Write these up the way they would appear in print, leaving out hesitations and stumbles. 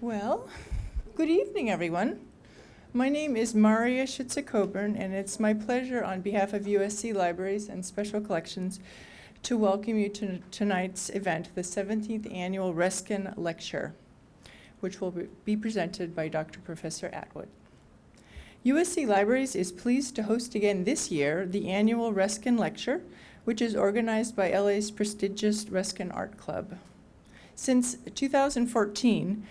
Well, good evening, everyone. My name is Maria Schütze-Coburn, and it's my pleasure on behalf of USC Libraries and Special Collections to welcome you to tonight's event, the 17th Annual Ruskin Lecture, which will be presented by Dr. Professor Atwood. USC Libraries is pleased to host again this year the annual Ruskin Lecture, which is organized by LA's prestigious Ruskin Art Club. Since 2014,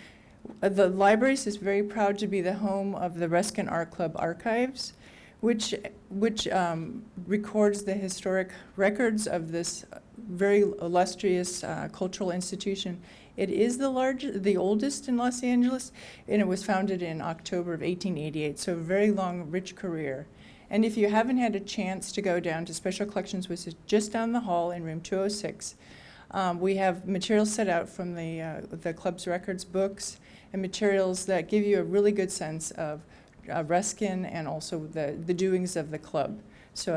the Libraries is very proud to be the home of the Ruskin Art Club archives, which records the historic records of this very illustrious cultural institution. It is the oldest in Los Angeles, and it was founded in October of 1888, so a very long, rich career. And if you haven't had a chance to go down to Special Collections, which is just down the hall in room 206, we have materials set out from the club's records books and materials that give you a really good sense of Ruskin and also the doings of the club. So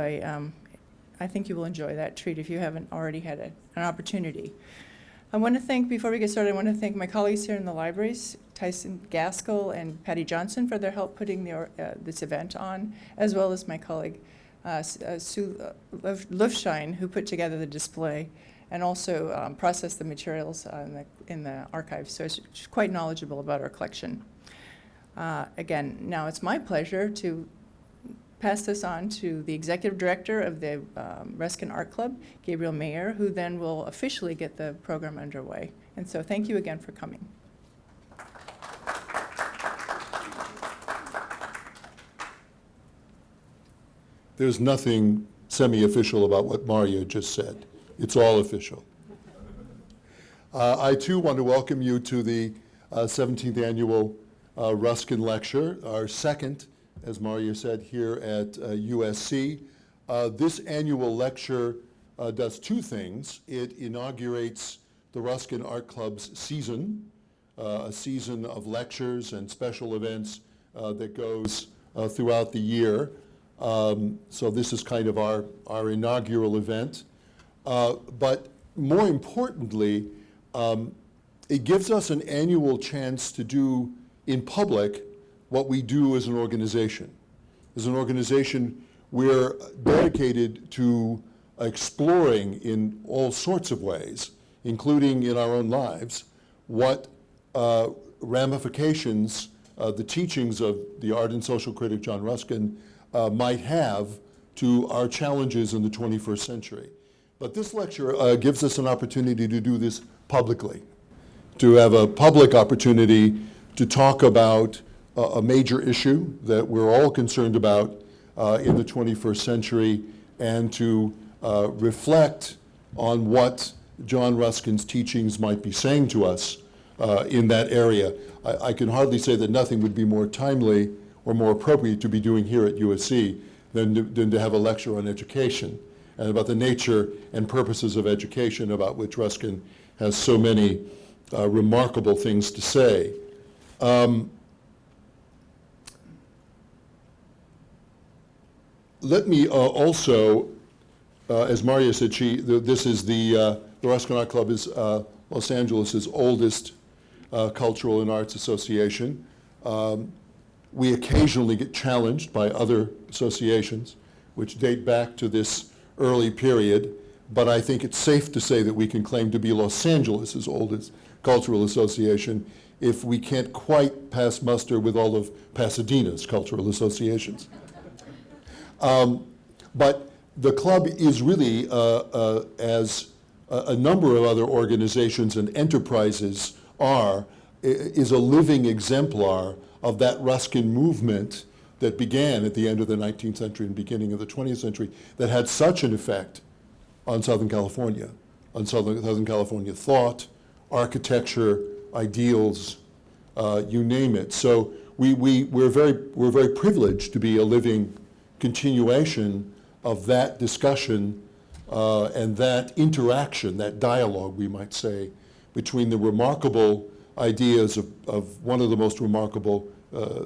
I think you will enjoy that treat if you haven't already had an opportunity. I want to thank, before we get started, I want to thank my colleagues here in the libraries, Tyson Gaskell and Patty Johnson, for their help putting this event on, as well as my colleague Sue Lufshine, who put together the display and also processed the materials in the archives. So she's quite knowledgeable about our collection. Again, now it's my pleasure to pass this on to the executive director of the Ruskin Art Club, Gabriel Mayer, who then will officially get the program underway. And so thank you again for coming. There's nothing semi-official about what Mario just said. It's all official. I too want to welcome you to the 17th Annual Ruskin Lecture, our second, as Mario said, here at USC. This annual lecture does two things. It inaugurates the Ruskin Art Club's season, a season of lectures and special events that goes throughout the year. So this is kind of our inaugural event. But more importantly, it gives us an annual chance to do in public what we do as an organization. As an organization, we're dedicated to exploring in all sorts of ways, including in our own lives, what ramifications the teachings of the art and social critic John Ruskin might have to our challenges in the 21st century. But this lecture gives us an opportunity to do this publicly, to have a public opportunity to talk about a major issue that we're all concerned about in the 21st century, and to reflect on what John Ruskin's teachings might be saying to us in that area. I can hardly say that nothing would be more timely or more appropriate to be doing here at USC than to have a lecture on education and about the nature and purposes of education, about which Ruskin has so many remarkable things to say. Let me also, as Maria said, this is the Ruskin Art Club is Los Angeles' oldest cultural and arts association. We occasionally get challenged by other associations, which date back to this early period, but I think it's safe to say that we can claim to be Los Angeles' oldest cultural association if we can't quite pass muster with all of Pasadena's cultural associations. But the club is really, as a number of other organizations and enterprises is a living exemplar of that Ruskin movement that began at the end of the 19th century and beginning of the 20th century, that had such an effect on Southern California thought, architecture, ideals, you name it. So we're very privileged to be a living continuation of that discussion and that interaction, that dialogue, we might say, between the remarkable ideas of one of the most remarkable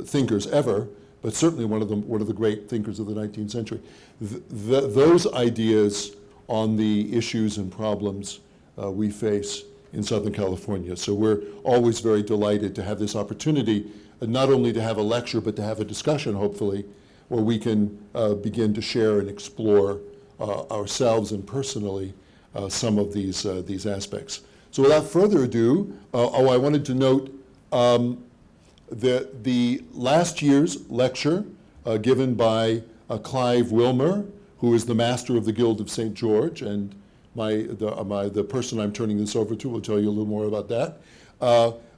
thinkers ever, but certainly one of the great thinkers of the 19th century. Those ideas on the issues and problems we face in Southern California. So we're always very delighted to have this opportunity, not only to have a lecture, but to have a discussion, hopefully, where we can begin to share and explore ourselves and personally some of these aspects. So without further ado, I wanted to note the last year's lecture given by Clive Wilmer, who is the master of the Guild of St. George, and the person I'm turning this over to will tell you a little more about that.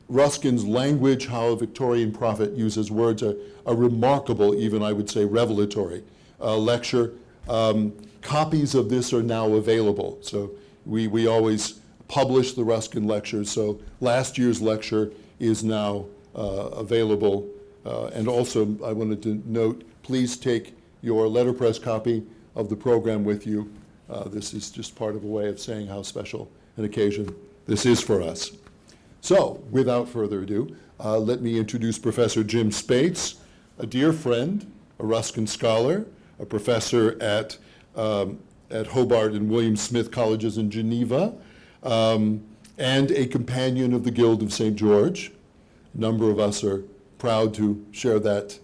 Ruskin's Language, How a Victorian Prophet Uses Words, a remarkable, even I would say revelatory lecture. Copies of this are now available. So we always publish the Ruskin lectures, so last year's lecture is now available. And also, I wanted to note, please take your letterpress copy of the program with you. This is just part of a way of saying how special an occasion this is for us. So, without further ado, let me introduce Professor Jim Spates, a dear friend, a Ruskin scholar, a professor at Hobart and William Smith Colleges in Geneva, and a companion of the Guild of St. George. A number of us are proud to share that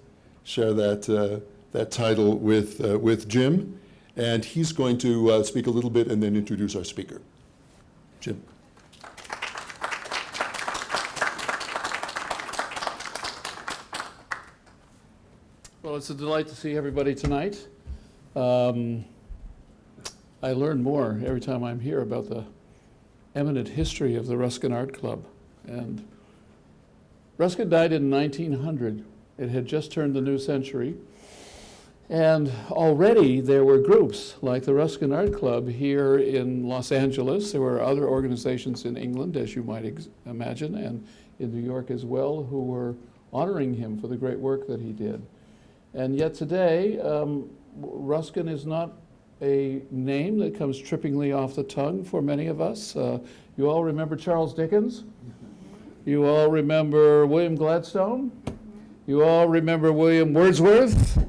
title with Jim, and he's going to speak a little bit and then introduce our speaker. Jim. Well, it's a delight to see everybody tonight. I learn more every time I'm here about the eminent history of the Ruskin Art Club. And Ruskin died in 1900. It had just turned the new century. And already there were groups like the Ruskin Art Club here in Los Angeles. There were other organizations in England, as you might imagine, and in New York as well, who were honoring him for the great work that he did. And yet today, Ruskin is not a name that comes trippingly off the tongue for many of us. You all remember Charles Dickens? You all remember William Gladstone? You all remember William Wordsworth?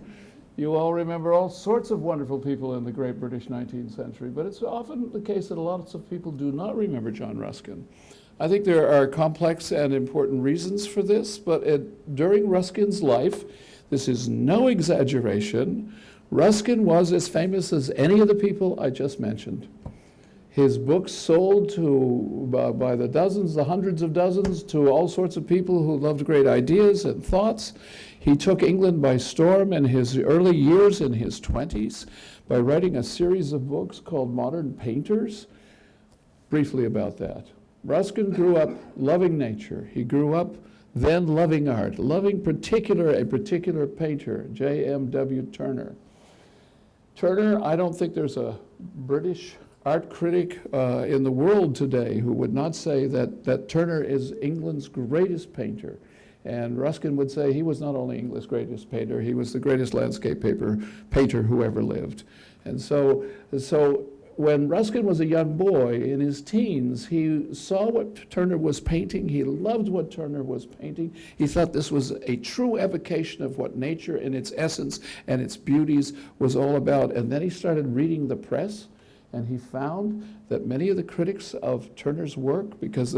You all remember all sorts of wonderful people in the great British 19th century, but it's often the case that a lot of people do not remember John Ruskin. I think there are complex and important reasons for this, but during Ruskin's life, this is no exaggeration, Ruskin was as famous as any of the people I just mentioned. His books sold by the dozens, the hundreds of dozens, to all sorts of people who loved great ideas and thoughts. He took England by storm in his early years, in his 20s, by writing a series of books called Modern Painters. Briefly about that. Ruskin grew up loving nature. He grew up then loving art, loving a particular painter, J.M.W. Turner. Turner, I don't think there's a British art critic in the world today who would not say that Turner is England's greatest painter. And Ruskin would say he was not only England's greatest painter, he was the greatest landscape painter who ever lived. And so when Ruskin was a young boy in his teens, he saw what Turner was painting. He loved what Turner was painting. He thought this was a true evocation of what nature in its essence and its beauties was all about. And then he started reading the press, and he found that many of the critics of Turner's work, because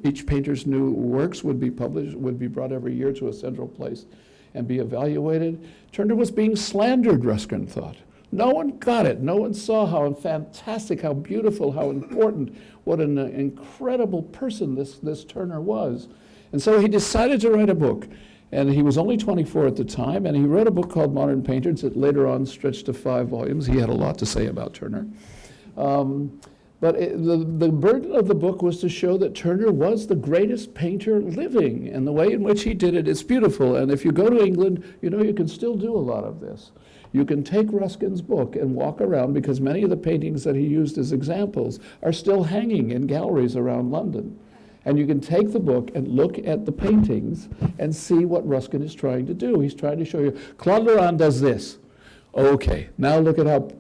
each painter's new works would be published, would be brought every year to a central place and be evaluated, Turner was being slandered, Ruskin thought. No one got it. No one saw how fantastic, how beautiful, how important, what an incredible person this Turner was. And so he decided to write a book. And he was only 24 at the time, and he wrote a book called Modern Painters that later on stretched to 5 volumes. He had a lot to say about Turner. But the burden of the book was to show that Turner was the greatest painter living, and the way in which he did it is beautiful. And if you go to England, you know you can still do a lot of this. You can take Ruskin's book and walk around, because many of the paintings that he used as examples are still hanging in galleries around London. And you can take the book and look at the paintings and see what Ruskin is trying to do. He's trying to show you, Claude Lorrain does this. Okay, now look at how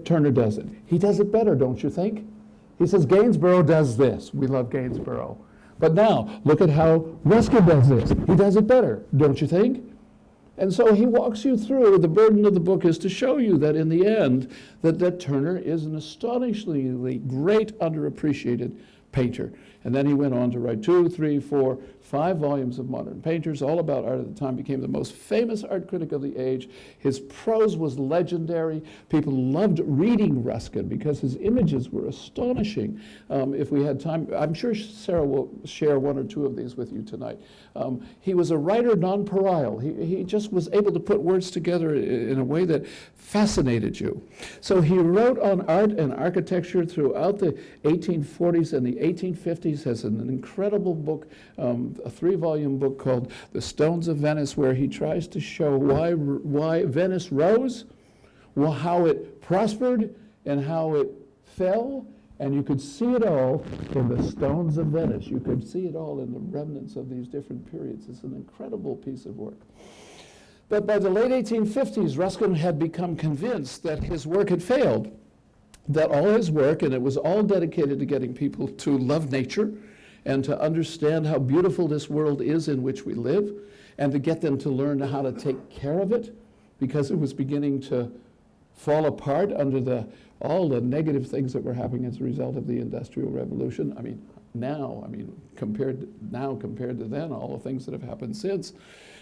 Turner does it. He does it better, don't you think? He says Gainsborough does this. We love Gainsborough. But now, look at how Ruskin does this. He does it better, don't you think? And so he walks you through. The burden of the book is to show you that in the end, that Turner is an astonishingly great, underappreciated painter. And then he went on to write 2, 3, 4, 5 volumes of Modern Painters, all about art at the time, became the most famous art critic of the age. His prose was legendary. People loved reading Ruskin because his images were astonishing. If we had time, I'm sure Sarah will share 1 or 2 of these with you tonight. He was a writer non-parial. He just was able to put words together in a way that fascinated you. So he wrote on art and architecture throughout the 1840s and the 1850s, has an incredible book, a 3-volume book called The Stones of Venice, where he tries to show why Venice rose, how it prospered, and how it fell. And you could see it all in the stones of Venice. You could see it all in the remnants of these different periods. It's an incredible piece of work. But by the late 1850s, Ruskin had become convinced that his work had failed, that all his work, and it was all dedicated to getting people to love nature and to understand how beautiful this world is in which we live, and to get them to learn how to take care of it, because it was beginning to fall apart under all the negative things that were happening as a result of the Industrial Revolution. Compared to then, all the things that have happened since.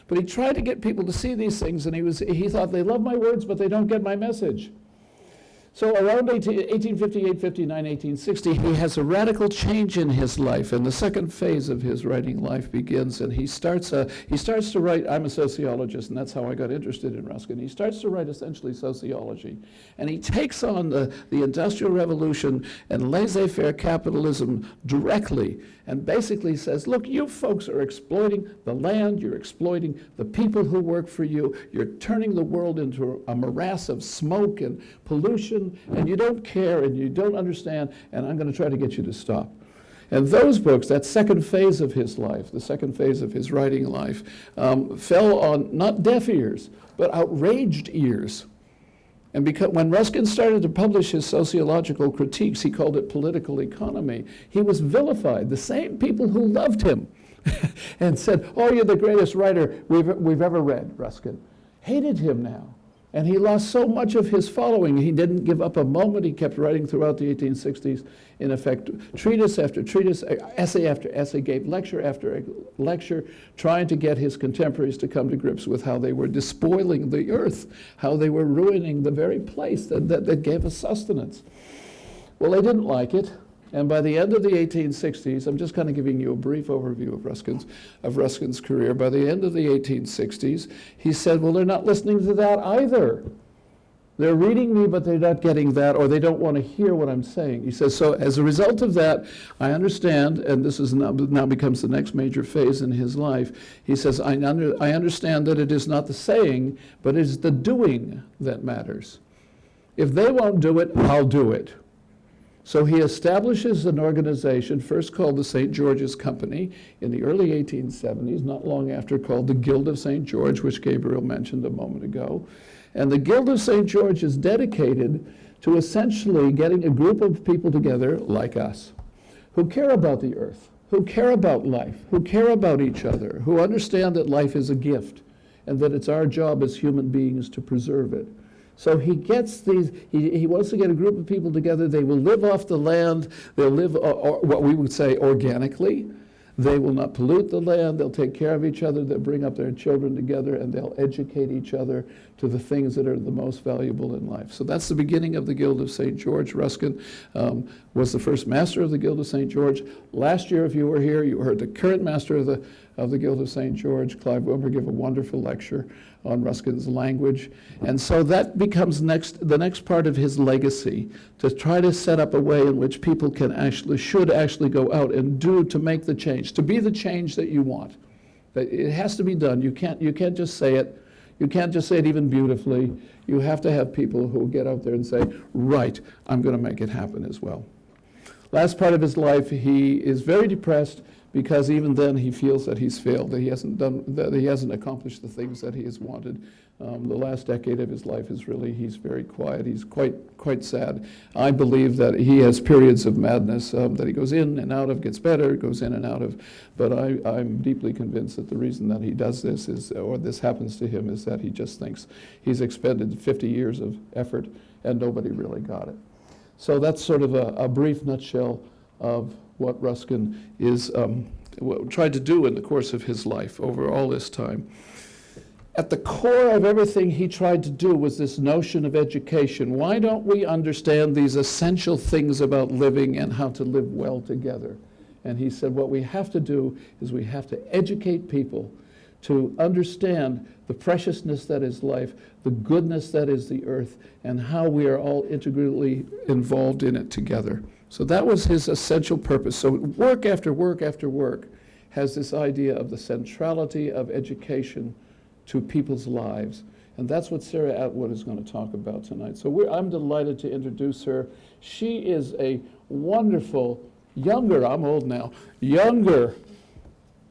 But he tried to get people to see these things, and he thought, they love my words, but they don't get my message. So around 1858, 59, 1860, he has a radical change in his life, and the second phase of his writing life begins, and he starts to write. I'm a sociologist, and that's how I got interested in Ruskin. He starts to write essentially sociology, and he takes on the Industrial Revolution and laissez-faire capitalism directly, and basically says, look, you folks are exploiting the land, you're exploiting the people who work for you, you're turning the world into a morass of smoke and pollution, and you don't care and you don't understand, and I'm going to try to get you to stop. And those books, that second phase of his life, the second phase of his writing life, fell on not deaf ears, but outraged ears. And because when Ruskin started to publish his sociological critiques, he called it political economy, he was vilified. The same people who loved him and said, oh, you're the greatest writer we've ever read, Ruskin, hated him now. And he lost so much of his following. He didn't give up a moment. He kept writing throughout the 1860s, in effect, treatise after treatise, essay after essay, gave lecture after lecture, trying to get his contemporaries to come to grips with how they were despoiling the earth, how they were ruining the very place that gave us sustenance. Well, they didn't like it. And by the end of the 1860s, I'm just kind of giving you a brief overview of Ruskin's career. By the end of the 1860s, he said, well, they're not listening to that either. They're reading me, but they're not getting that, or they don't want to hear what I'm saying. He says, so as a result of that, I understand, and this is now becomes the next major phase in his life. He says, I understand that it is not the saying, but it is the doing that matters. If they won't do it, I'll do it. So he establishes an organization, first called the St. George's Company in the early 1870s, not long after called the Guild of St. George, which Gabriel mentioned a moment ago. And the Guild of St. George is dedicated to essentially getting a group of people together like us, who care about the earth, who care about life, who care about each other, who understand that life is a gift and that it's our job as human beings to preserve it. So he gets these, he wants to get a group of people together. They will live off the land. They'll live what we would say organically. They will not pollute the land. They'll take care of each other. They'll bring up their children together, and they'll educate each other to the things that are the most valuable in life. So that's the beginning of the Guild of St. George. Ruskin was the first master of the Guild of St. George. Last year, if you were here, you heard the current master of the Guild of St. George, Clive Wilbur, give a wonderful lecture on Ruskin's language. And so that becomes the next part of his legacy, to try to set up a way in which people should actually go out and do to make the change, to be the change that you want. That it has to be done. You can't just say it. You can't just say it even beautifully. You have to have people who get out there and say, right, I'm going to make it happen as well. Last part of his life, he is very depressed, because even then he feels that he's failed, that he hasn't accomplished the things that he has wanted. The last decade of his life he's very quiet. He's quite sad. I believe that he has periods of madness that he goes in and out of, gets better, goes in and out of. But I'm deeply convinced that the reason that he does this or this happens to him, is that he just thinks he's expended 50 years of effort and nobody really got it. So that's sort of a brief nutshell of what Ruskin is tried to do in the course of his life over all this time. At the core of everything he tried to do was this notion of education. Why don't we understand these essential things about living and how to live well together? And he said what we have to do is we have to educate people to understand the preciousness that is life, the goodness that is the earth, and how we are all integrally involved in it together. So that was his essential purpose. So work after work after work has this idea of the centrality of education to people's lives. And that's what Sara Atwood is going to talk about tonight. So I'm delighted to introduce her. She is a wonderful, I'm old now, younger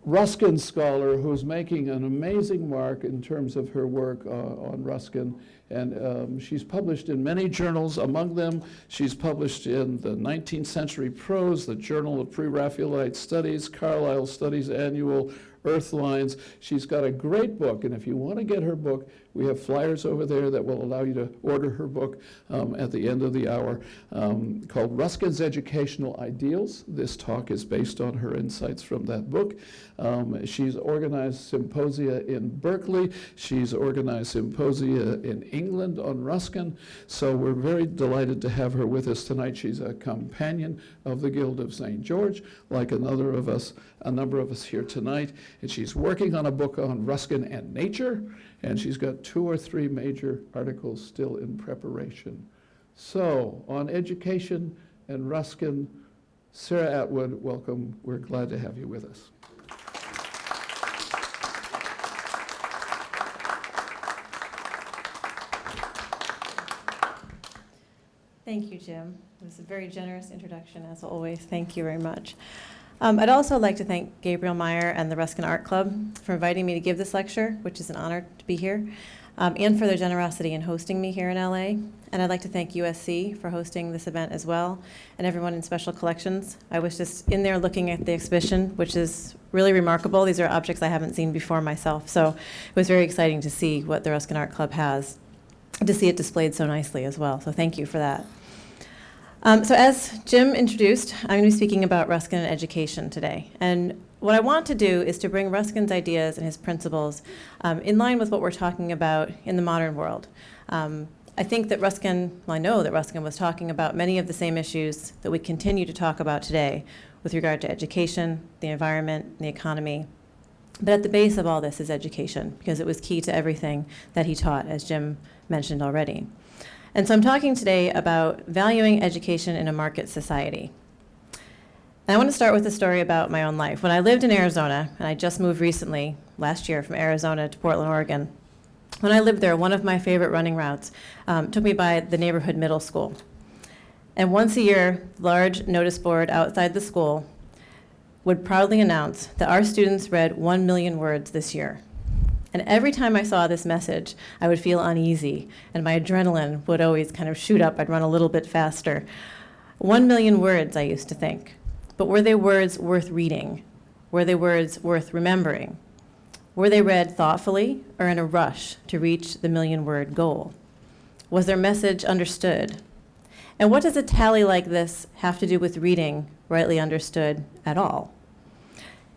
Ruskin scholar who's making an amazing mark in terms of her work on Ruskin. And she's published in many journals. Among them, she's published in the 19th Century Prose, the Journal of Pre-Raphaelite Studies, Carlisle Studies Annual, Earthlines. She's got a great book, and if you want to get her book, we have flyers over there that will allow you to order her book at the end of the hour, called Ruskin's Educational Ideals. This talk is based on her insights from that book. She's organized symposia in Berkeley. She's organized symposia in England on Ruskin. So we're very delighted to have her with us tonight. She's a companion of the Guild of St. George, like a number of us here tonight. And she's working on a book on Ruskin and nature, and she's got 2 or 3 major articles still in preparation. So, on education and Ruskin, Sara Atwood, welcome. We're glad to have you with us. Thank you, Jim. It was a very generous introduction, as always. Thank you very much. I'd also like to thank Gabriel Meyer and the Ruskin Art Club for inviting me to give this lecture, which is an honor to be here, and for their generosity in hosting me here in LA. And I'd like to thank USC for hosting this event as well, and everyone in Special Collections. I was just in there looking at the exhibition, which is really remarkable. These are objects I haven't seen before myself, so it was very exciting to see what the Ruskin Art Club has, and to see it displayed so nicely as well. So thank you for that. So as Jim introduced, I'm going to be speaking about Ruskin and education today. And what I want to do is to bring Ruskin's ideas and his principles in line with what we're talking about in the modern world. I think that I know that Ruskin was talking about many of the same issues that we continue to talk about today with regard to education, the environment, the economy. But at the base of all this is education, because it was key to everything that he taught, as Jim mentioned already. And so I'm talking today about valuing education in a market society. And I want to start with a story about my own life. When I lived in Arizona, and I just moved recently, last year, from Arizona to Portland, Oregon, when I lived there, one of my favorite running routes took me by the neighborhood middle school. And once a year, the large notice board outside the school would proudly announce that our students read 1 million words this year. And every time I saw this message, I would feel uneasy, and my adrenaline would always kind of shoot up. I'd run a little bit faster. 1 million words, I used to think. But were they words worth reading? Were they words worth remembering? Were they read thoughtfully or in a rush to reach the 1 million-word goal? Was their message understood? And what does a tally like this have to do with reading, rightly understood, at all?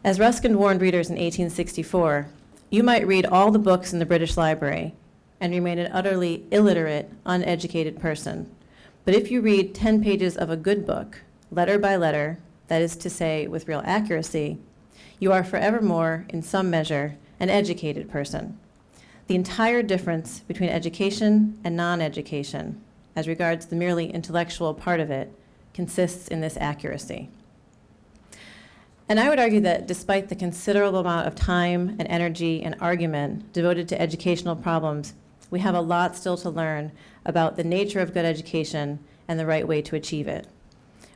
As Ruskin warned readers in 1864, you might read all the books in the British Library and remain an utterly illiterate, uneducated person. But if you read 10 pages of a good book, letter by letter, that is to say, with real accuracy, you are forevermore, in some measure, an educated person. The entire difference between education and non-education, as regards the merely intellectual part of it, consists in this accuracy. And I would argue that despite the considerable amount of time and energy and argument devoted to educational problems, we have a lot still to learn about the nature of good education and the right way to achieve it.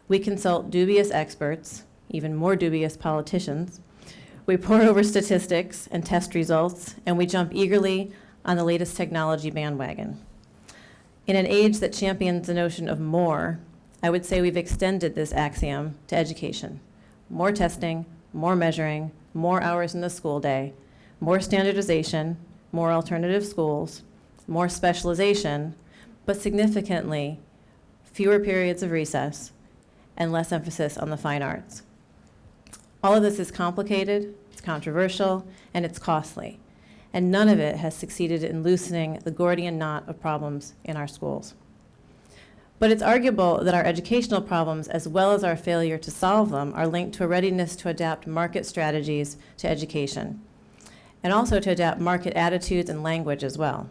We consult dubious experts, even more dubious politicians. We pore over statistics and test results, and we jump eagerly on the latest technology bandwagon. In an age that champions the notion of more, I would say we've extended this axiom to education. More testing, more measuring, more hours in the school day, more standardization, more alternative schools, more specialization, but significantly, fewer periods of recess, and less emphasis on the fine arts. All of this is complicated, it's controversial, and it's costly, and none of it has succeeded in loosening the Gordian knot of problems in our schools. But it's arguable that our educational problems, as well as our failure to solve them, are linked to a readiness to adapt market strategies to education, and also to adapt market attitudes and language as well.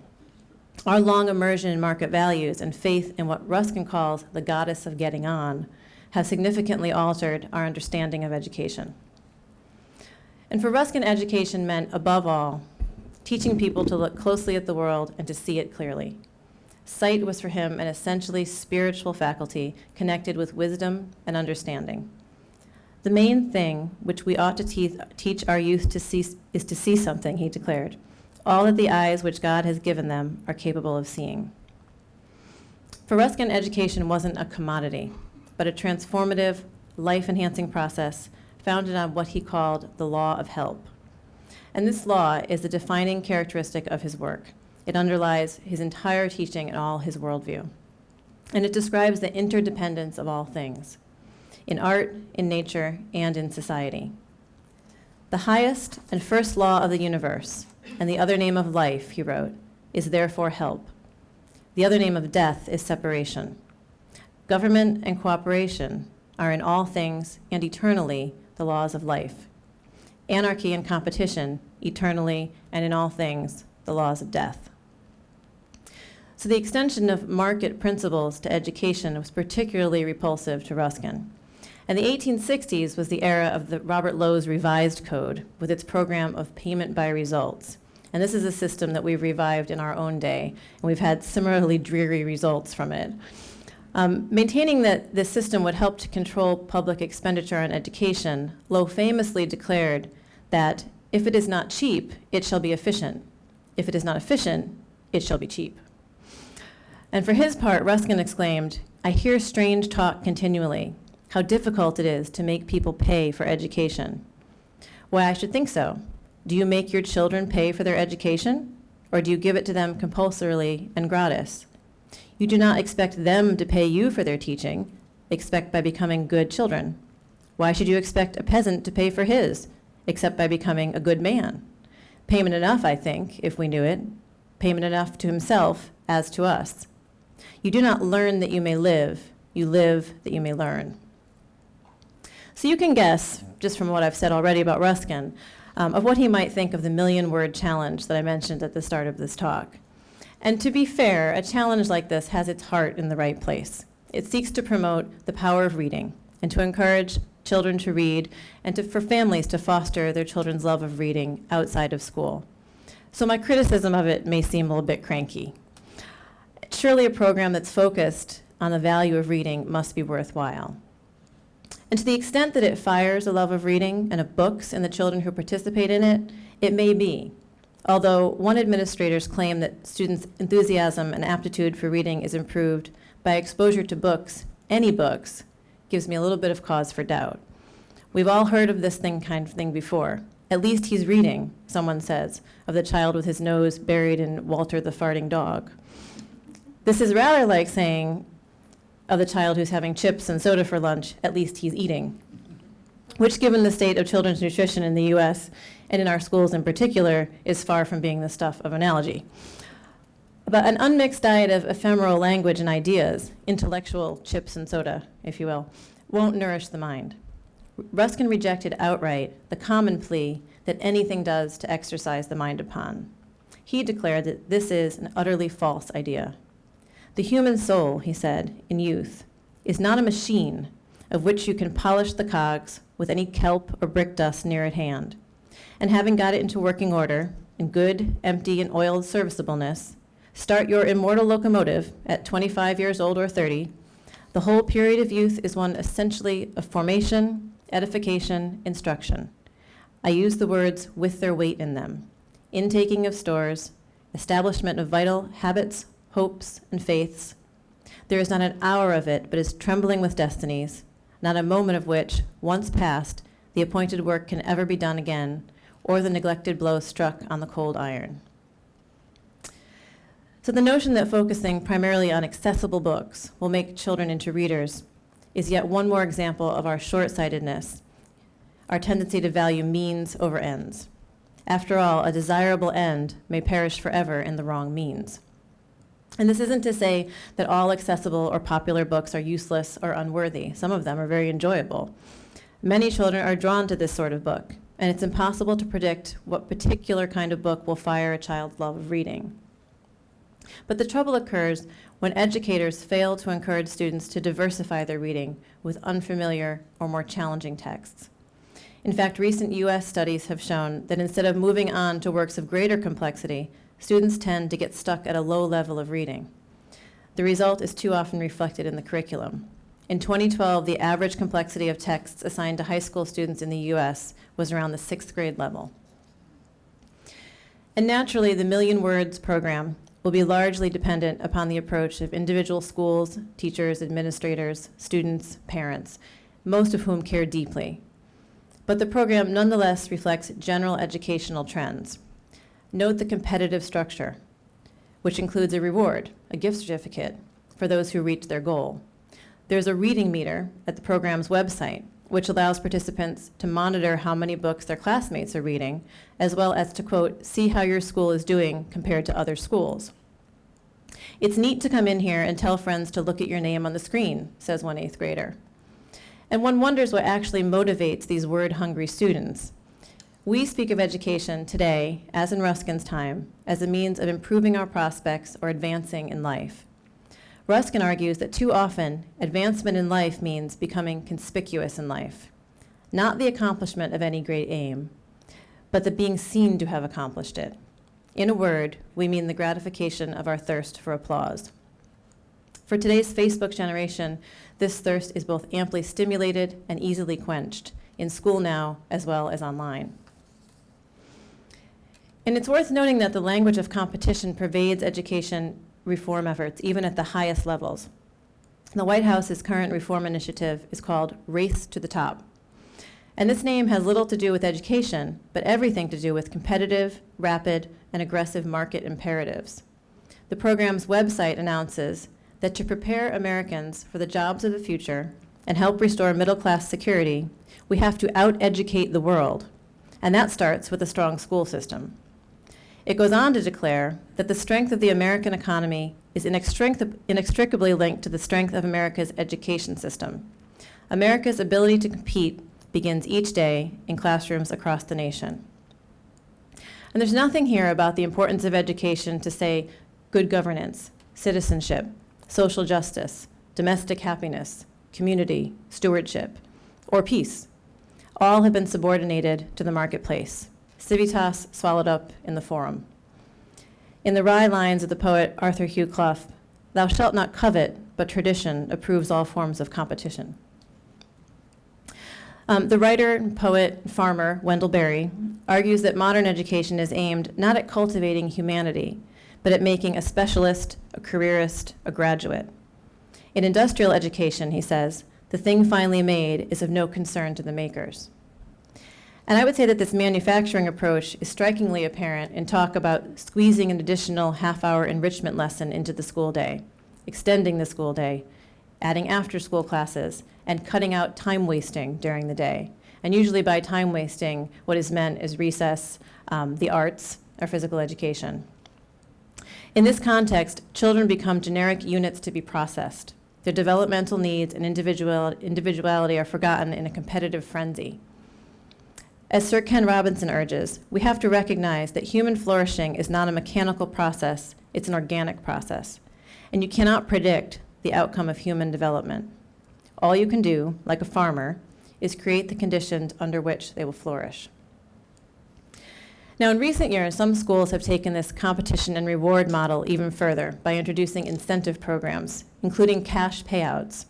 Our long immersion in market values and faith in what Ruskin calls the goddess of getting on have significantly altered our understanding of education. And for Ruskin, education meant, above all, teaching people to look closely at the world and to see it clearly. Sight was for him an essentially spiritual faculty connected with wisdom and understanding. The main thing which we ought to teach our youth to see is to see something, he declared. All that the eyes which God has given them are capable of seeing. For Ruskin, education wasn't a commodity, but a transformative, life-enhancing process founded on what he called the law of help. And this law is the defining characteristic of his work. It underlies his entire teaching and all his worldview. And it describes the interdependence of all things, in art, in nature, and in society. The highest and first law of the universe, and the other name of life, he wrote, is therefore help. The other name of death is separation. Government and cooperation are in all things and eternally the laws of life. Anarchy and competition, eternally and in all things, the laws of death. So the extension of market principles to education was particularly repulsive to Ruskin. And the 1860s was the era of the Robert Lowe's Revised Code with its program of payment by results. And this is a system that we've revived in our own day, and we've had similarly dreary results from it. Maintaining that this system would help to control public expenditure on education, Lowe famously declared that if it is not cheap, it shall be efficient. If it is not efficient, it shall be cheap. And for his part, Ruskin exclaimed, "I hear strange talk continually, how difficult it is to make people pay for education." Why, I should think so. Do you make your children pay for their education? Or do you give it to them compulsorily and gratis? You do not expect them to pay you for their teaching, except by becoming good children. Why should you expect a peasant to pay for his, except by becoming a good man? Payment enough, I think, if we knew it. Payment enough to himself as to us. You do not learn that you may live, you live that you may learn. So you can guess, just from what I've said already about Ruskin, of what he might think of the million-word challenge that I mentioned at the start of this talk. And to be fair, a challenge like this has its heart in the right place. It seeks to promote the power of reading and to encourage children to read and for families to foster their children's love of reading outside of school. So my criticism of it may seem a little bit cranky. Surely a program that's focused on the value of reading must be worthwhile. And to the extent that it fires a love of reading and of books in the children who participate in it, it may be. Although one administrators claim that students' enthusiasm and aptitude for reading is improved by exposure to books, any books, gives me a little bit of cause for doubt. We've all heard of this kind of thing before. At least he's reading, someone says, of the child with his nose buried in Walter the farting dog. This is rather like saying of the child who's having chips and soda for lunch, at least he's eating, which, given the state of children's nutrition in the US and in our schools in particular, is far from being the stuff of analogy. But an unmixed diet of ephemeral language and ideas, intellectual chips and soda, if you will, won't nourish the mind. Ruskin rejected outright the common plea that anything does to exercise the mind upon. He declared that this is an utterly false idea. The human soul, he said, in youth, is not a machine of which you can polish the cogs with any kelp or brick dust near at hand. And having got it into working order, in good, empty, and oiled serviceableness, start your immortal locomotive at 25 years old or 30, the whole period of youth is one essentially of formation, edification, instruction. I use the words with their weight in them. Intaking of stores, establishment of vital habits, hopes, and faiths. There is not an hour of it but is trembling with destinies, not a moment of which, once past, the appointed work can ever be done again, or the neglected blow struck on the cold iron. So the notion that focusing primarily on accessible books will make children into readers is yet one more example of our short-sightedness, our tendency to value means over ends. After all, a desirable end may perish forever in the wrong means. And this isn't to say that all accessible or popular books are useless or unworthy. Some of them are very enjoyable. Many children are drawn to this sort of book, and it's impossible to predict what particular kind of book will fire a child's love of reading. But the trouble occurs when educators fail to encourage students to diversify their reading with unfamiliar or more challenging texts. In fact, recent US studies have shown that instead of moving on to works of greater complexity, students tend to get stuck at a low level of reading. The result is too often reflected in the curriculum. In 2012, the average complexity of texts assigned to high school students in the US was around the 6th grade level. And naturally, the Million Words program will be largely dependent upon the approach of individual schools, teachers, administrators, students, parents, most of whom care deeply. But the program nonetheless reflects general educational trends. Note the competitive structure, which includes a reward, a gift certificate, for those who reach their goal. There's a reading meter at the program's website, which allows participants to monitor how many books their classmates are reading, as well as to, quote, see how your school is doing compared to other schools. It's neat to come in here and tell friends to look at your name on the screen, says one 8th grader. And one wonders what actually motivates these word-hungry students. We speak of education today, as in Ruskin's time, as a means of improving our prospects or advancing in life. Ruskin argues that too often, advancement in life means becoming conspicuous in life, not the accomplishment of any great aim, but the being seen to have accomplished it. In a word, we mean the gratification of our thirst for applause. For today's Facebook generation, this thirst is both amply stimulated and easily quenched, in school now as well as online. And it's worth noting that the language of competition pervades education reform efforts, even at the highest levels. The White House's current reform initiative is called Race to the Top. And this name has little to do with education, but everything to do with competitive, rapid, and aggressive market imperatives. The program's website announces that to prepare Americans for the jobs of the future and help restore middle-class security, we have to out-educate the world, and that starts with a strong school system. It goes on to declare that the strength of the American economy is inextricably linked to the strength of America's education system. America's ability to compete begins each day in classrooms across the nation. And there's nothing here about the importance of education to say good governance, citizenship, social justice, domestic happiness, community, stewardship, or peace. All have been subordinated to the marketplace. Civitas swallowed up in the forum. In the wry lines of the poet Arthur Hugh Clough, thou shalt not covet, but tradition approves all forms of competition. The writer, poet, farmer, Wendell Berry, argues that modern education is aimed not at cultivating humanity, but at making a specialist, a careerist, a graduate. In industrial education, he says, the thing finally made is of no concern to the makers. And I would say that this manufacturing approach is strikingly apparent in talk about squeezing an additional half-hour enrichment lesson into the school day, extending the school day, adding after-school classes, and cutting out time wasting during the day. And usually by time wasting, what is meant is recess, the arts, or physical education. In this context, children become generic units to be processed. Their developmental needs and individuality are forgotten in a competitive frenzy. As Sir Ken Robinson urges, we have to recognize that human flourishing is not a mechanical process, it's an organic process. And you cannot predict the outcome of human development. All you can do, like a farmer, is create the conditions under which they will flourish. Now, in recent years, some schools have taken this competition and reward model even further by introducing incentive programs, including cash payouts,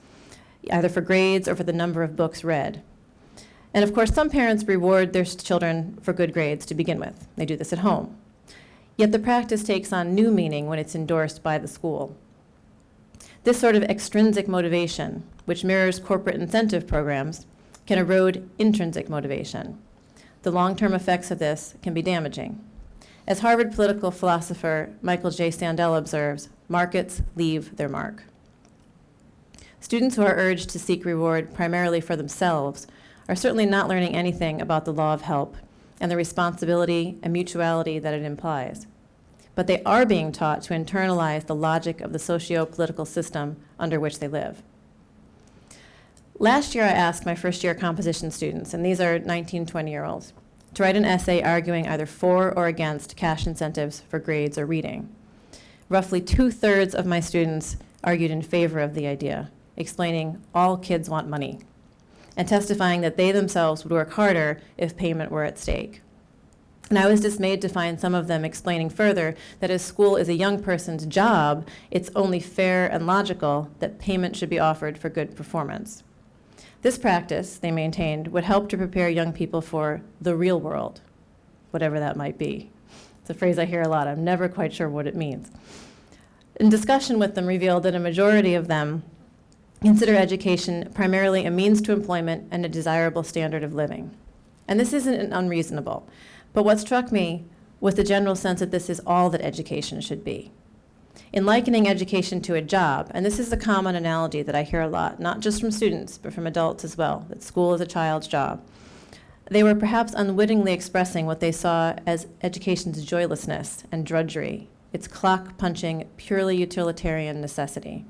either for grades or for the number of books read. And of course, some parents reward their children for good grades to begin with. They do this at home. Yet the practice takes on new meaning when it's endorsed by the school. This sort of extrinsic motivation, which mirrors corporate incentive programs, can erode intrinsic motivation. The long-term effects of this can be damaging. As Harvard political philosopher Michael J. Sandel observes, markets leave their mark. students who are urged to seek reward primarily for themselves are certainly not learning anything about the law of help and the responsibility and mutuality that it implies. But they are being taught to internalize the logic of the socio-political system under which they live. Last year, I asked my first-year composition students, and these are 19, 20-year-olds, to write an essay arguing either for or against cash incentives for grades or reading. Roughly 2/3 of my students argued in favor of the idea, explaining all kids want money, and testifying that they themselves would work harder if payment were at stake. And I was dismayed to find some of them explaining further that as school is a young person's job, it's only fair and logical that payment should be offered for good performance. This practice, they maintained, would help to prepare young people for the real world, whatever that might be. It's a phrase I hear a lot. I'm never quite sure what it means. And discussion with them revealed that a majority of them consider education primarily a means to employment and a desirable standard of living. And this isn't unreasonable, but what struck me was the general sense that this is all that education should be. In likening education to a job, and this is a common analogy that I hear a lot, not just from students, but from adults as well, that school is a child's job, they were perhaps unwittingly expressing what they saw as education's joylessness and drudgery, its clock-punching, purely utilitarian necessity.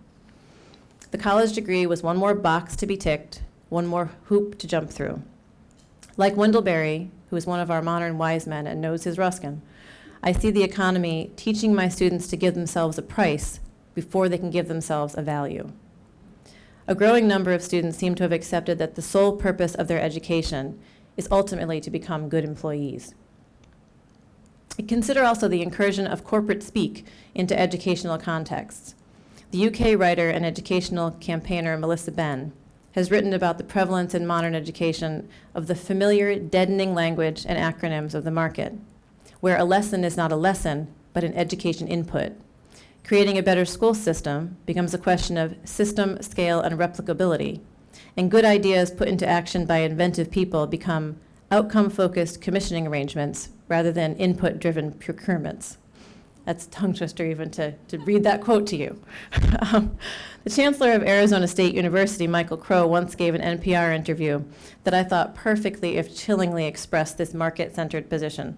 The college degree was one more box to be ticked, one more hoop to jump through. Like Wendell Berry, who is one of our modern wise men and knows his Ruskin, I see the economy teaching my students to give themselves a price before they can give themselves a value. A growing number of students seem to have accepted that the sole purpose of their education is ultimately to become good employees. Consider also the incursion of corporate speak into educational contexts. The UK writer and educational campaigner Melissa Benn has written about the prevalence in modern education of the familiar, deadening language and acronyms of the market, where a lesson is not a lesson, but an education input. Creating a better school system becomes a question of system, scale, and replicability, and good ideas put into action by inventive people become outcome-focused commissioning arrangements rather than input-driven procurements. That's a tongue twister even to read that quote to you. The Chancellor of Arizona State University, Michael Crow, once gave an NPR interview that I thought perfectly, if chillingly, expressed this market-centered position.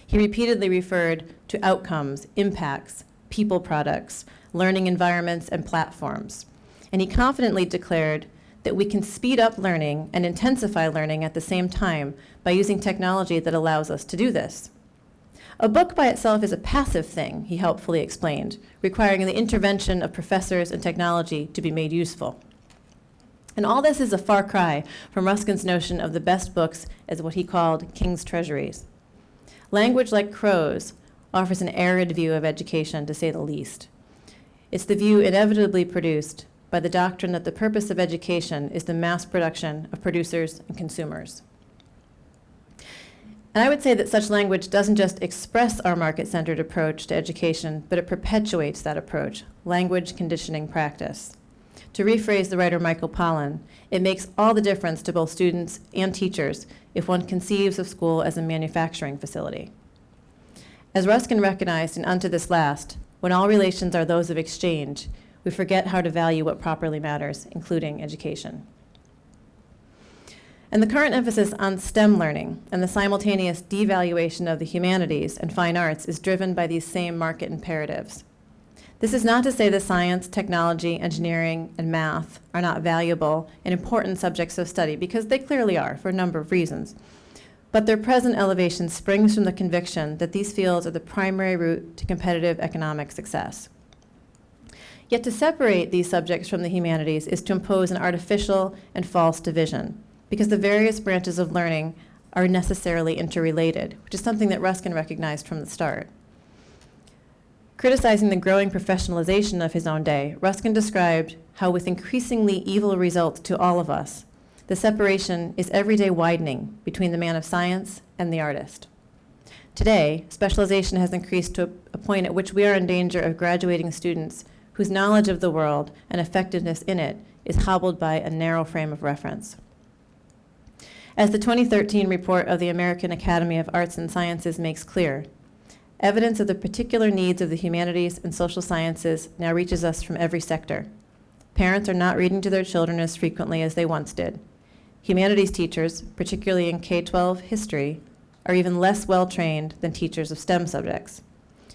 He repeatedly referred to outcomes, impacts, people products, learning environments, and platforms. And he confidently declared that we can speed up learning and intensify learning at the same time by using technology that allows us to do this. A book by itself is a passive thing, he helpfully explained, requiring the intervention of professors and technology to be made useful. And all this is a far cry from Ruskin's notion of the best books as what he called king's treasuries. Language like Crow's offers an arid view of education, to say the least. It's the view inevitably produced by the doctrine that the purpose of education is the mass production of producers and consumers. And I would say that such language doesn't just express our market-centered approach to education, but it perpetuates that approach, language conditioning practice. To rephrase the writer Michael Pollan, it makes all the difference to both students and teachers if one conceives of school as a manufacturing facility. As Ruskin recognized in Unto This Last, when all relations are those of exchange, we forget how to value what properly matters, including education. And the current emphasis on STEM learning and the simultaneous devaluation of the humanities and fine arts is driven by these same market imperatives. This is not to say that science, technology, engineering, and math are not valuable and important subjects of study, because they clearly are for a number of reasons. But their present elevation springs from the conviction that these fields are the primary route to competitive economic success. Yet to separate these subjects from the humanities is to impose an artificial and false division, because the various branches of learning are necessarily interrelated, which is something that Ruskin recognized from the start. Criticizing the growing professionalization of his own day, Ruskin described how, with increasingly evil results to all of us, the separation is every day widening between the man of science and the artist. Today, specialization has increased to a point at which we are in danger of graduating students whose knowledge of the world and effectiveness in it is hobbled by a narrow frame of reference. As the 2013 report of the American Academy of Arts and Sciences makes clear, evidence of the particular needs of the humanities and social sciences now reaches us from every sector. Parents are not reading to their children as frequently as they once did. Humanities teachers, particularly in K-12 history, are even less well-trained than teachers of STEM subjects.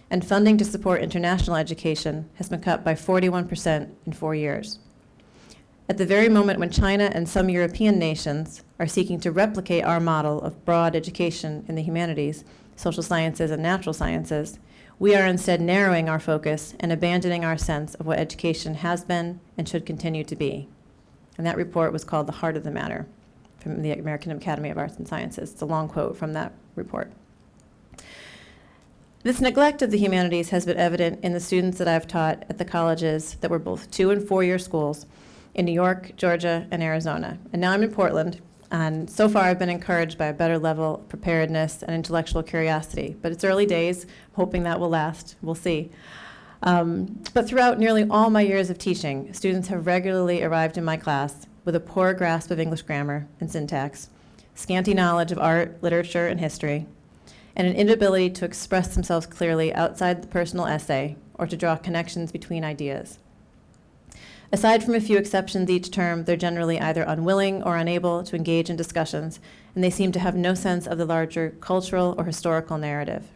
And funding to support international education has been cut by 41% in 4 years. At the very moment when China and some European nations are seeking to replicate our model of broad education in the humanities, social sciences, and natural sciences, we are instead narrowing our focus and abandoning our sense of what education has been and should continue to be. And that report was called The Heart of the Matter from the American Academy of Arts and Sciences. It's a long quote from that report. This neglect of the humanities has been evident in the students that I've taught at the colleges that were both 2- and 4-year schools in New York, Georgia, and Arizona. And now I'm in Portland, and so far I've been encouraged by a better level of preparedness and intellectual curiosity. But it's early days, hoping that will last. We'll see. But throughout nearly all my years of teaching, students have regularly arrived in my class with a poor grasp of English grammar and syntax, scanty knowledge of art, literature, and history, and an inability to express themselves clearly outside the personal essay or to draw connections between ideas. Aside from a few exceptions each term, they're generally either unwilling or unable to engage in discussions, and they seem to have no sense of the larger cultural or historical narrative.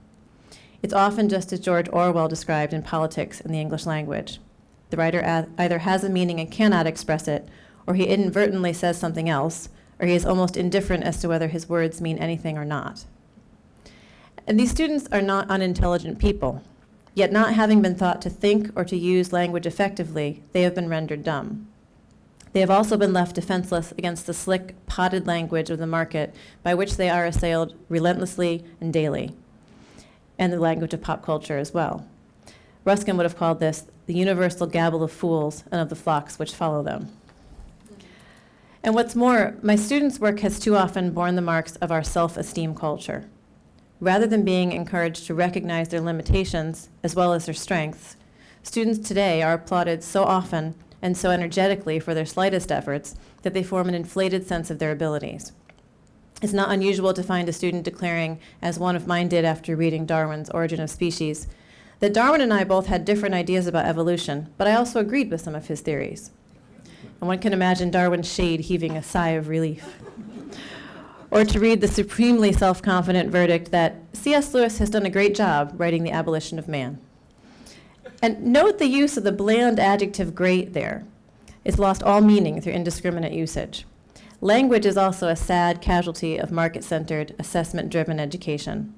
It's often just as George Orwell described in Politics in the English Language. The writer either has a meaning and cannot express it, or he inadvertently says something else, or he is almost indifferent as to whether his words mean anything or not. And these students are not unintelligent people. Yet not having been taught to think or to use language effectively, they have been rendered dumb. They have also been left defenseless against the slick, potted language of the market by which they are assailed relentlessly and daily, and the language of pop culture as well. Ruskin would have called this the universal gabble of fools and of the flocks which follow them. And what's more, my students' work has too often borne the marks of our self-esteem culture. Rather than being encouraged to recognize their limitations as well as their strengths, students today are applauded so often and so energetically for their slightest efforts that they form an inflated sense of their abilities. It's not unusual to find a student declaring, as one of mine did after reading Darwin's Origin of Species, that Darwin and I both had different ideas about evolution, but I also agreed with some of his theories. And one can imagine Darwin's shade heaving a sigh of relief. Or to read the supremely self-confident verdict that C.S. Lewis has done a great job writing The Abolition of Man. And note the use of the bland adjective great there. It's lost all meaning through indiscriminate usage. Language is also a sad casualty of market-centered, assessment-driven education.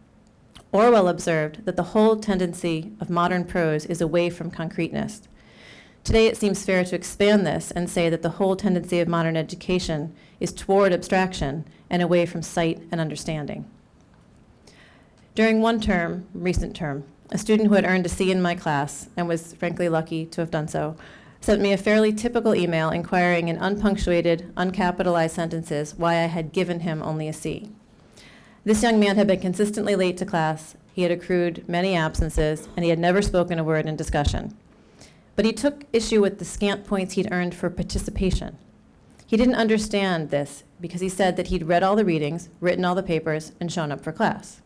Orwell observed that the whole tendency of modern prose is away from concreteness. Today, it seems fair to expand this and say that the whole tendency of modern education is toward abstraction and away from sight and understanding. During one term, recent term, a student who had earned a C in my class, and was frankly lucky to have done so, sent me a fairly typical email inquiring in unpunctuated, uncapitalized sentences why I had given him only a C. This young man had been consistently late to class, he had accrued many absences, and he had never spoken a word in discussion. But he took issue with the scant points he'd earned for participation. He didn't understand this because he said that he'd read all the readings, written all the papers, and shown up for class.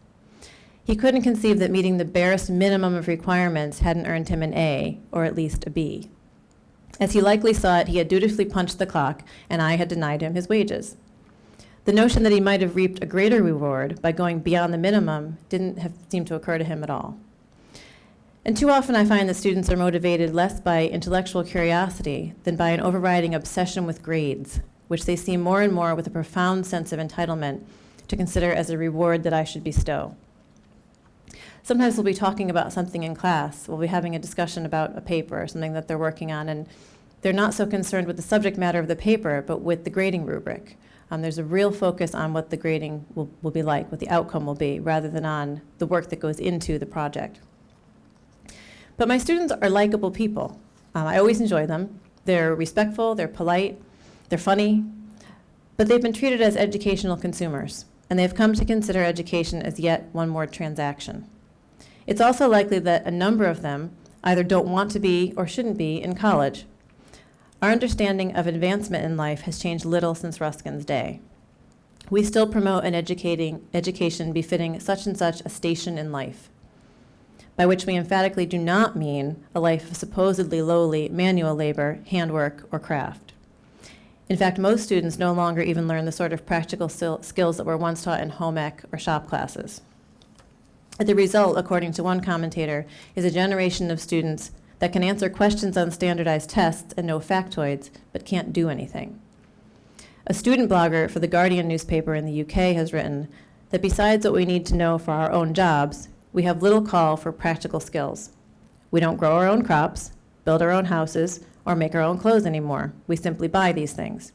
He couldn't conceive that meeting the barest minimum of requirements hadn't earned him an A, or at least a B. As he likely saw it, he had dutifully punched the clock, and I had denied him his wages. The notion that he might have reaped a greater reward by going beyond the minimum didn't seem to occur to him at all. And too often I find that students are motivated less by intellectual curiosity than by an overriding obsession with grades, which they see more and more with a profound sense of entitlement to consider as a reward that I should bestow. Sometimes we'll be talking about something in class, we'll be having a discussion about a paper or something that they're working on, and they're not so concerned with the subject matter of the paper, but with the grading rubric. There's a real focus on what the grading will be like, what the outcome will be, rather than on the work that goes into the project. But my students are likable people. I always enjoy them. They're respectful, they're polite, they're funny, but they've been treated as educational consumers, and they've come to consider education as yet one more transaction. It's also likely that a number of them either don't want to be or shouldn't be in college. Our understanding of advancement in life has changed little since Ruskin's day. We still promote an education befitting such and such a station in life. by which we emphatically do not mean a life of supposedly lowly manual labor, handwork, or craft. In fact, most students no longer even learn the sort of practical skills that were once taught in home ec or shop classes. The result, according to one commentator, is a generation of students that can answer questions on standardized tests and know factoids, but can't do anything. A student blogger for the Guardian newspaper in the UK has written that besides what we need to know for our own jobs, we have little call for practical skills. We don't grow our own crops, build our own houses, or make our own clothes anymore. We simply buy these things.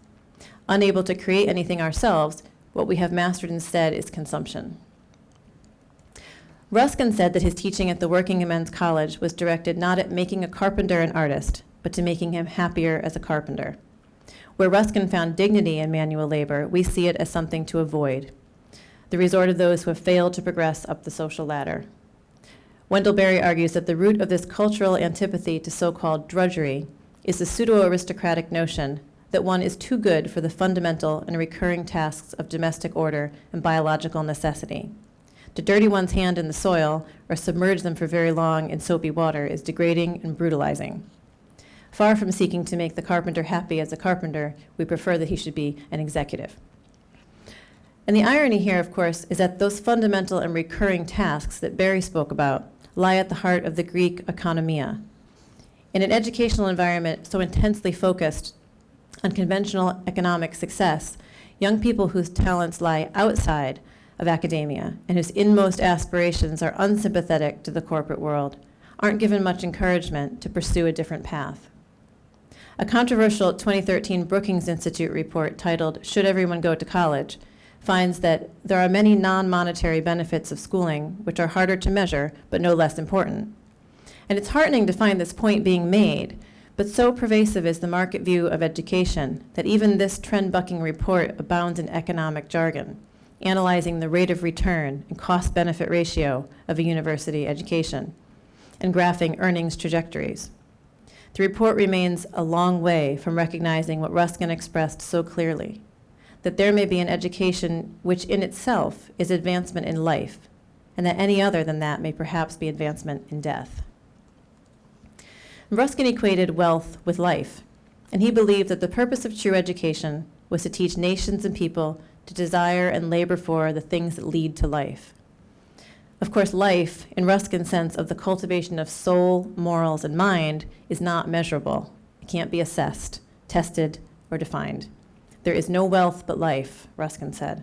Unable to create anything ourselves, what we have mastered instead is consumption. Ruskin said that his teaching at the Working Men's College was directed not at making a carpenter an artist, but to making him happier as a carpenter. Where Ruskin found dignity in manual labor, we see it as something to avoid, the resort of those who have failed to progress up the social ladder. Wendell Berry argues that the root of this cultural antipathy to so-called drudgery is the pseudo-aristocratic notion that one is too good for the fundamental and recurring tasks of domestic order and biological necessity. To dirty one's hand in the soil or submerge them for very long in soapy water is degrading and brutalizing. Far from seeking to make the carpenter happy as a carpenter, we prefer that he should be an executive. And the irony here, of course, is that those fundamental and recurring tasks that Barry spoke about lie at the heart of the Greek economia. In an educational environment so intensely focused on conventional economic success, young people whose talents lie outside of academia and whose inmost aspirations are unsympathetic to the corporate world aren't given much encouragement to pursue a different path. A controversial 2013 Brookings Institute report titled "Should Everyone Go to College?" finds that there are many non-monetary benefits of schooling which are harder to measure but no less important. And it's heartening to find this point being made, but so pervasive is the market view of education that even this trend-bucking report abounds in economic jargon, analyzing the rate of return and cost-benefit ratio of a university education, and graphing earnings trajectories. The report remains a long way from recognizing what Ruskin expressed so clearly, that there may be an education which in itself is advancement in life, and that any other than that may perhaps be advancement in death. Ruskin equated wealth with life, and he believed that the purpose of true education was to teach nations and people to desire and labor for the things that lead to life. Of course, life, in Ruskin's sense of the cultivation of soul, morals, and mind, is not measurable. It can't be assessed, tested, or defined. There is no wealth but life, Ruskin said.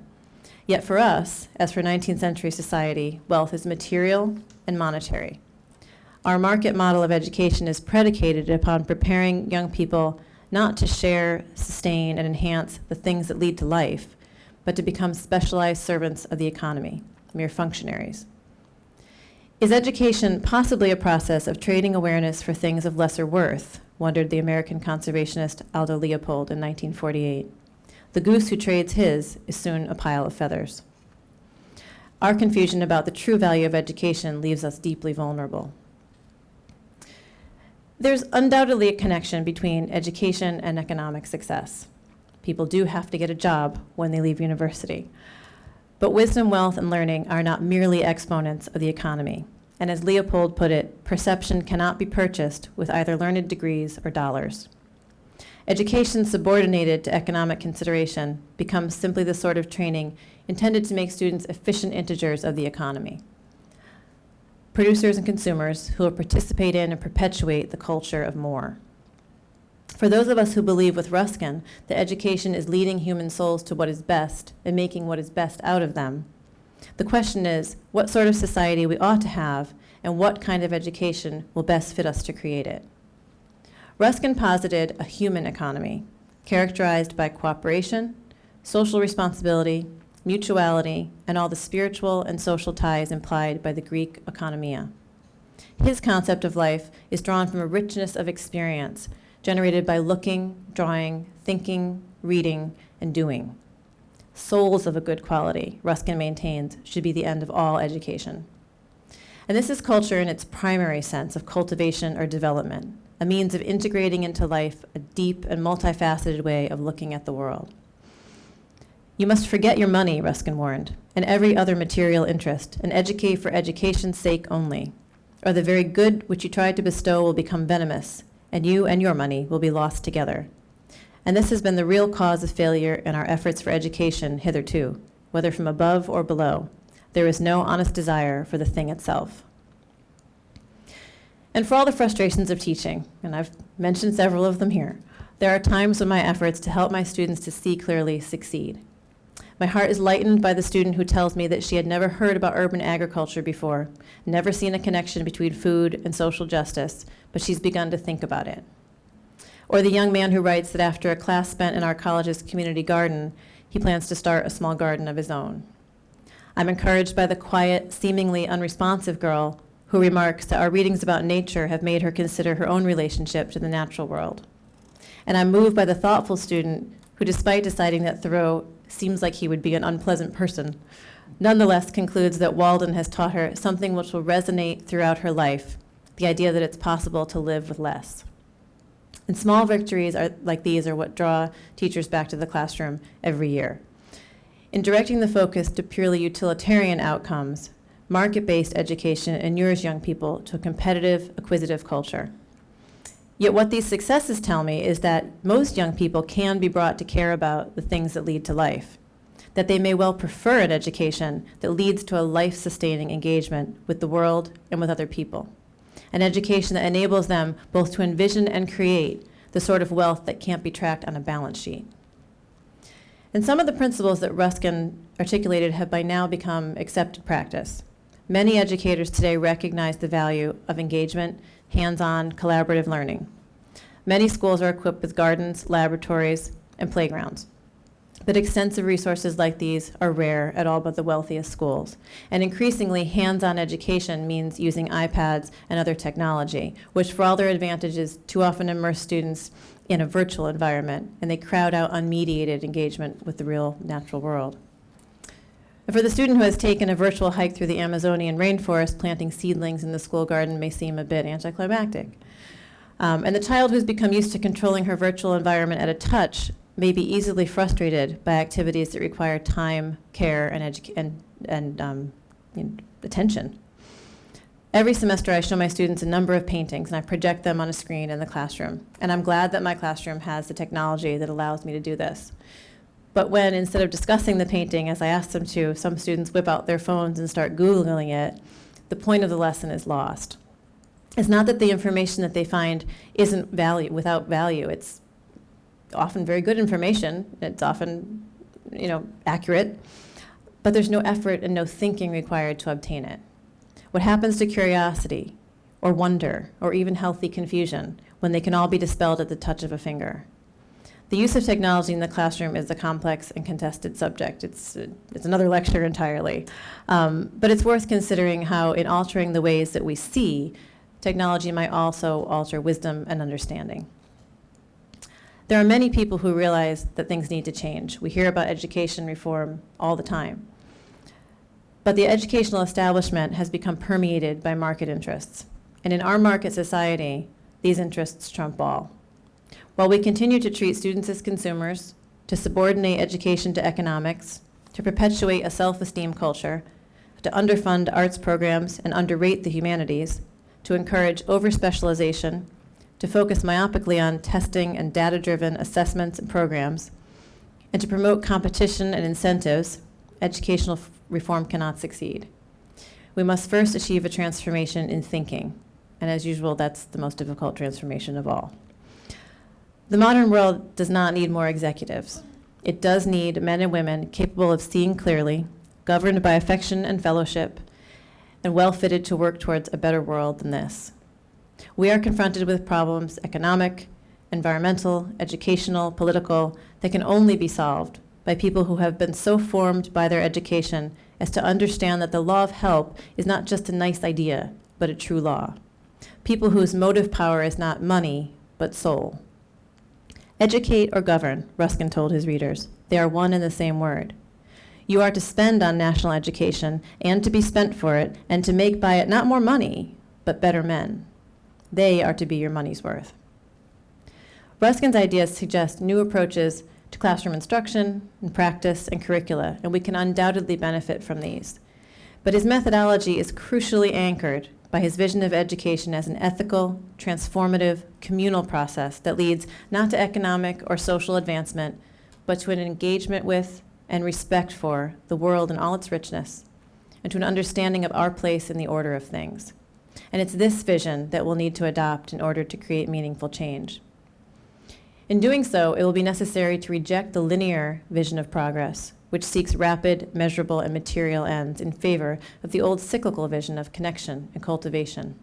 Yet for us, as for 19th century society, wealth is material and monetary. Our market model of education is predicated upon preparing young people not to share, sustain, and enhance the things that lead to life, but to become specialized servants of the economy, mere functionaries. Is education possibly a process of trading awareness for things of lesser worth, wondered the American conservationist Aldo Leopold in 1948. The goose who trades his is soon a pile of feathers. Our confusion about the true value of education leaves us deeply vulnerable. There's undoubtedly a connection between education and economic success. People do have to get a job when they leave university. But wisdom, wealth, and learning are not merely exponents of the economy. And as Leopold put it, perception cannot be purchased with either learned degrees or dollars. Education subordinated to economic consideration becomes simply the sort of training intended to make students efficient integers of the economy, producers and consumers who will participate in and perpetuate the culture of more. For those of us who believe with Ruskin that education is leading human souls to what is best and making what is best out of them, the question is what sort of society we ought to have and what kind of education will best fit us to create it. Ruskin posited a human economy characterized by cooperation, social responsibility, mutuality, and all the spiritual and social ties implied by the Greek economia. His concept of life is drawn from a richness of experience generated by looking, drawing, thinking, reading, and doing. Souls of a good quality, Ruskin maintains, should be the end of all education. And this is culture in its primary sense of cultivation or development, a means of integrating into life a deep and multifaceted way of looking at the world. You must forget your money, Ruskin warned, and every other material interest, and educate for education's sake only, or the very good which you tried to bestow will become venomous, and you and your money will be lost together. And this has been the real cause of failure in our efforts for education hitherto, whether from above or below. There is no honest desire for the thing itself. And for all the frustrations of teaching, and I've mentioned several of them here, there are times when my efforts to help my students to see clearly succeed. My heart is lightened by the student who tells me that she had never heard about urban agriculture before, never seen a connection between food and social justice, but she's begun to think about it. Or the young man who writes that after a class spent in our college's community garden, he plans to start a small garden of his own. I'm encouraged by the quiet, seemingly unresponsive girl who remarks that our readings about nature have made her consider her own relationship to the natural world. And I'm moved by the thoughtful student who, despite deciding that Thoreau seems like he would be an unpleasant person, nonetheless concludes that Walden has taught her something which will resonate throughout her life, the idea that it's possible to live with less. And small victories like these are what draw teachers back to the classroom every year. In directing the focus to purely utilitarian outcomes, market-based education inures young people to a competitive, acquisitive culture. Yet what these successes tell me is that most young people can be brought to care about the things that lead to life, that they may well prefer an education that leads to a life-sustaining engagement with the world and with other people, an education that enables them both to envision and create the sort of wealth that can't be tracked on a balance sheet. And some of the principles that Ruskin articulated have by now become accepted practice. Many educators today recognize the value of engagement, hands-on, collaborative learning. Many schools are equipped with gardens, laboratories, and playgrounds. But extensive resources like these are rare at all but the wealthiest schools. And increasingly, hands-on education means using iPads and other technology, which for all their advantages too often immerse students in a virtual environment, and they crowd out unmediated engagement with the real natural world. And for the student who has taken a virtual hike through the Amazonian rainforest, planting seedlings in the school garden may seem a bit anticlimactic. And the child who's become used to controlling her virtual environment at a touch may be easily frustrated by activities that require time, care, and attention. Every semester, I show my students a number of paintings, and I project them on a screen in the classroom. And I'm glad that my classroom has the technology that allows me to do this. But when, instead of discussing the painting, as I ask them to, some students whip out their phones and start Googling it, the point of the lesson is lost. It's not that the information that they find isn't without value. It's often very good information. It's often, accurate. But there's no effort and no thinking required to obtain it. What happens to curiosity, or wonder, or even healthy confusion when they can all be dispelled at the touch of a finger? The use of technology in the classroom is a complex and contested subject. It's another lecture entirely. But it's worth considering how, in altering the ways that we see, technology might also alter wisdom and understanding. There are many people who realize that things need to change. We hear about education reform all the time. But the educational establishment has become permeated by market interests. And in our market society, these interests trump all. While we continue to treat students as consumers, to subordinate education to economics, to perpetuate a self-esteem culture, to underfund arts programs and underrate the humanities, to encourage over-specialization, to focus myopically on testing and data-driven assessments and programs, and to promote competition and incentives, educational reform cannot succeed. We must first achieve a transformation in thinking, and as usual, that's the most difficult transformation of all. The modern world does not need more executives. It does need men and women capable of seeing clearly, governed by affection and fellowship, and well-fitted to work towards a better world than this. We are confronted with problems, economic, environmental, educational, political, that can only be solved by people who have been so formed by their education as to understand that the law of help is not just a nice idea, but a true law. People whose motive power is not money, but soul. Educate or govern, Ruskin told his readers. They are one and the same word. You are to spend on national education and to be spent for it and to make by it not more money, but better men. They are to be your money's worth. Ruskin's ideas suggest new approaches to classroom instruction and practice and curricula, and we can undoubtedly benefit from these. But his methodology is crucially anchored by his vision of education as an ethical, transformative, communal process that leads not to economic or social advancement, but to an engagement with and respect for the world in all its richness, and to an understanding of our place in the order of things. And it's this vision that we'll need to adopt in order to create meaningful change. In doing so, it will be necessary to reject the linear vision of progress, which seeks rapid, measurable, and material ends in favor of the old cyclical vision of connection and cultivation.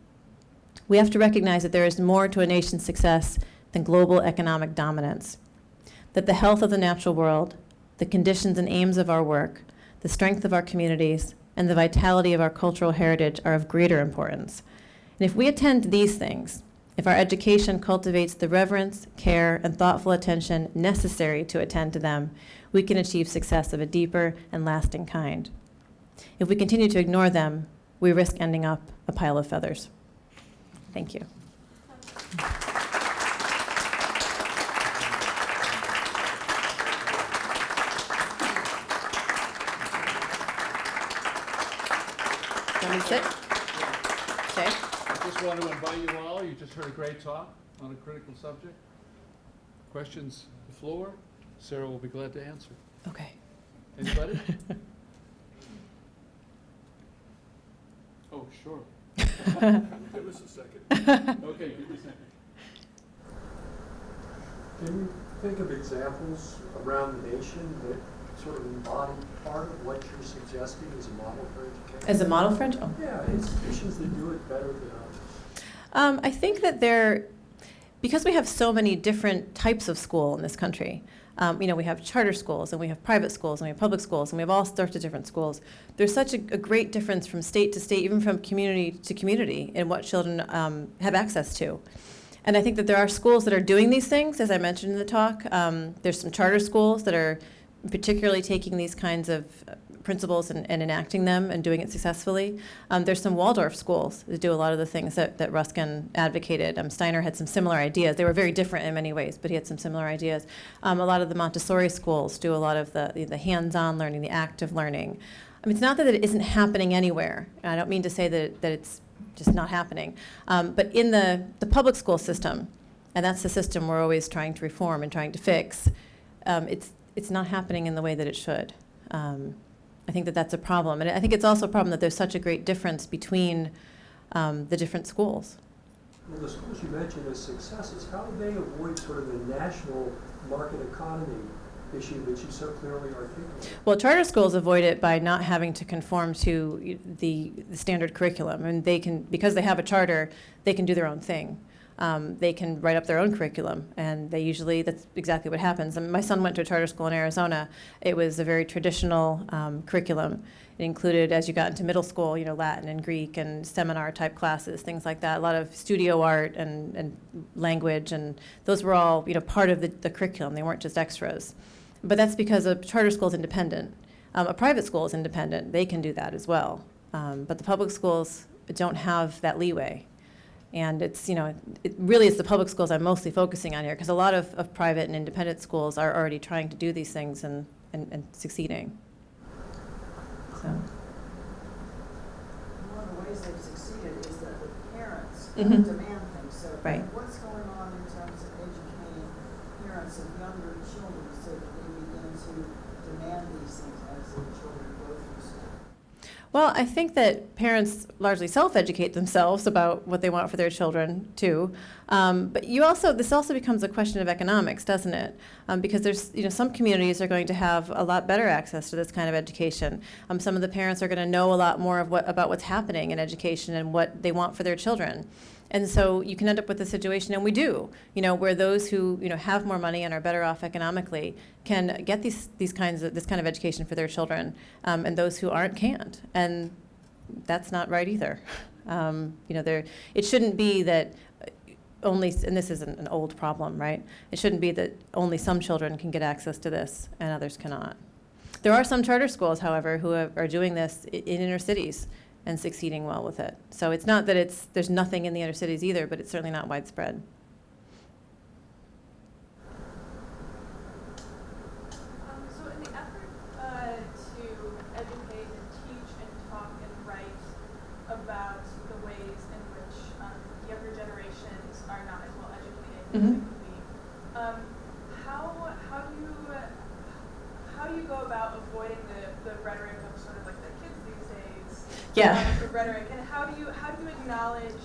We have to recognize that there is more to a nation's success than global economic dominance, that the health of the natural world, the conditions and aims of our work, the strength of our communities, and the vitality of our cultural heritage are of greater importance. And if we attend to these things, if our education cultivates the reverence, care, and thoughtful attention necessary to attend to them, we can achieve success of a deeper and lasting kind. If we continue to ignore them, we risk ending up a pile of feathers. Thank you. Want me to sit? Okay. I just want to invite you all, you just heard a great talk on a critical subject. Questions, the floor, Sarah will be glad to answer. Okay. Anybody? Oh, sure. Give us a second. Okay, give me a second. Can you think of examples around the nation that sort of embody part of what you're suggesting as a model for education? As a model for education? Yeah, institutions that do it better than others. I think that because we have so many different types of school in this country, we have charter schools, and we have private schools, and we have public schools, and we have all sorts of different schools. There's such a great difference from state to state, even from community to community, in what children have access to. And I think that there are schools that are doing these things, as I mentioned in the talk. There's some charter schools that are particularly taking these kinds of principles and enacting them and doing it successfully. There's some Waldorf schools that do a lot of the things that Ruskin advocated. Steiner had some similar ideas. They were very different in many ways, but he had some similar ideas. A lot of the Montessori schools do a lot of the hands-on learning, the active learning. It's not that it isn't happening anywhere. I don't mean to say that it's just not happening. But in the public school system, and that's the system we're always trying to reform and trying to fix, it's not happening in the way that it should. I think that that's a problem. And I think it's also a problem that there's such a great difference between the different schools. Well, the schools you mentioned as successes, how do they avoid sort of the national market economy issue that you so clearly articulate? Well, charter schools avoid it by not having to conform to the standard curriculum. And they can, because they have a charter, they can do their own thing. They can write up their own curriculum, and that's exactly what happens. My son went to a charter school in Arizona. It was a very traditional curriculum. It included, as you got into middle school, Latin and Greek and seminar-type classes, things like that, a lot of studio art and language, and those were all part of the curriculum. They weren't just extras. But that's because a charter school is independent. A private school is independent. They can do that as well. But the public schools don't have that leeway. And it really is the public schools I'm mostly focusing on here, because a lot of private and independent schools are already trying to do these things and succeeding. So. One of the ways they've succeeded is that the parents Mhm. demand things. So Right. what's going on in terms of educating parents of younger children so that they begin to demand these things as their children go through school? Well, I think that parents largely self-educate themselves about what they want for their children, too. But this also becomes a question of economics, doesn't it? Because there's, some communities are going to have a lot better access to this kind of education. Some of the parents are going to know a lot more about what's happening in education and what they want for their children. And so you can end up with a situation, and we do, where those who, have more money and are better off economically can get this kind of education for their children, and those who aren't can't. And that's not right either. It shouldn't be that only, and this isn't an old problem, right? It shouldn't be that only some children can get access to this and others cannot. There are some charter schools, however, who are doing this in inner cities and succeeding well with it. So it's not that there's nothing in the inner cities either, but it's certainly not widespread. So in the effort to educate and teach and talk and write about the ways are not as well educated as Mhm. they could be. How do you go about avoiding the rhetoric of sort of like the kids these days? Yeah. The rhetoric, and how do you acknowledge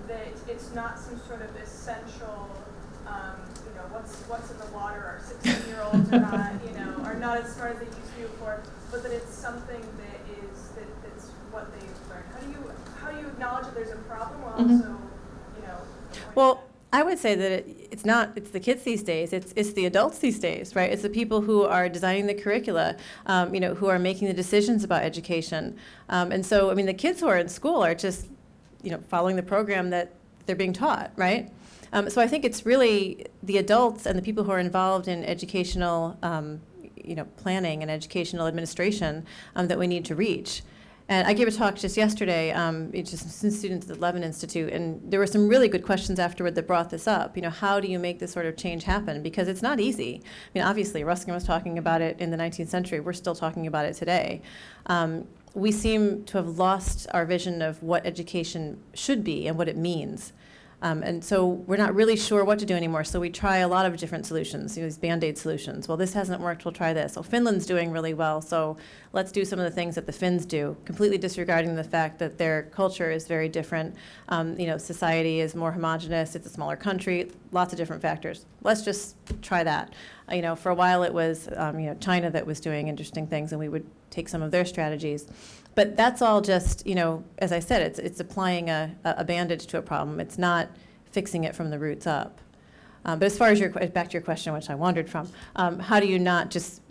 that it's not some sort of essential, what's in the water, or 16-year-olds are not, are not as smart as they used to be before, but that it's something that's what they've learned. How do you acknowledge that there's a problem while Mhm. also, avoiding Well, that? I would say that it's the kids these days, it's the adults these days, right? It's the people who are designing the curricula, who are making the decisions about education. And so, the kids who are in school are just, following the program that they're being taught, right? So I think it's really the adults and the people who are involved in educational, planning and educational administration that we need to reach. And I gave a talk just yesterday, just some students at the Levin Institute, and there were some really good questions afterward that brought this up. How do you make this sort of change happen? Because it's not easy. Obviously, Ruskin was talking about it in the 19th century. We're still talking about it today. We seem to have lost our vision of what education should be and what it means. And so we're not really sure what to do anymore. So we try a lot of different solutions, these Band-Aid solutions. Well, this hasn't worked, we'll try this. Well, Finland's doing really well, so let's do some of the things that the Finns do, completely disregarding the fact that their culture is very different. Society is more homogenous, it's a smaller country, lots of different factors. Let's just try that. For a while it was, China that was doing interesting things, and we would take some of their strategies. But that's all just, as I said, it's applying a bandage to a problem. It's not fixing it from the roots up. But as far as back to your question, which I wandered from, how do you not just,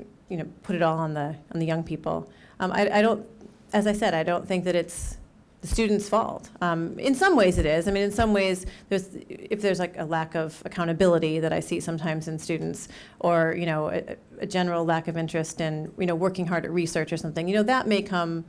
put it all on the young people? I don't, as I said, I don't think that it's the students' fault. In some ways it is. In some ways, if there's like a lack of accountability that I see sometimes in students, or a general lack of interest in working hard at research or something, that may come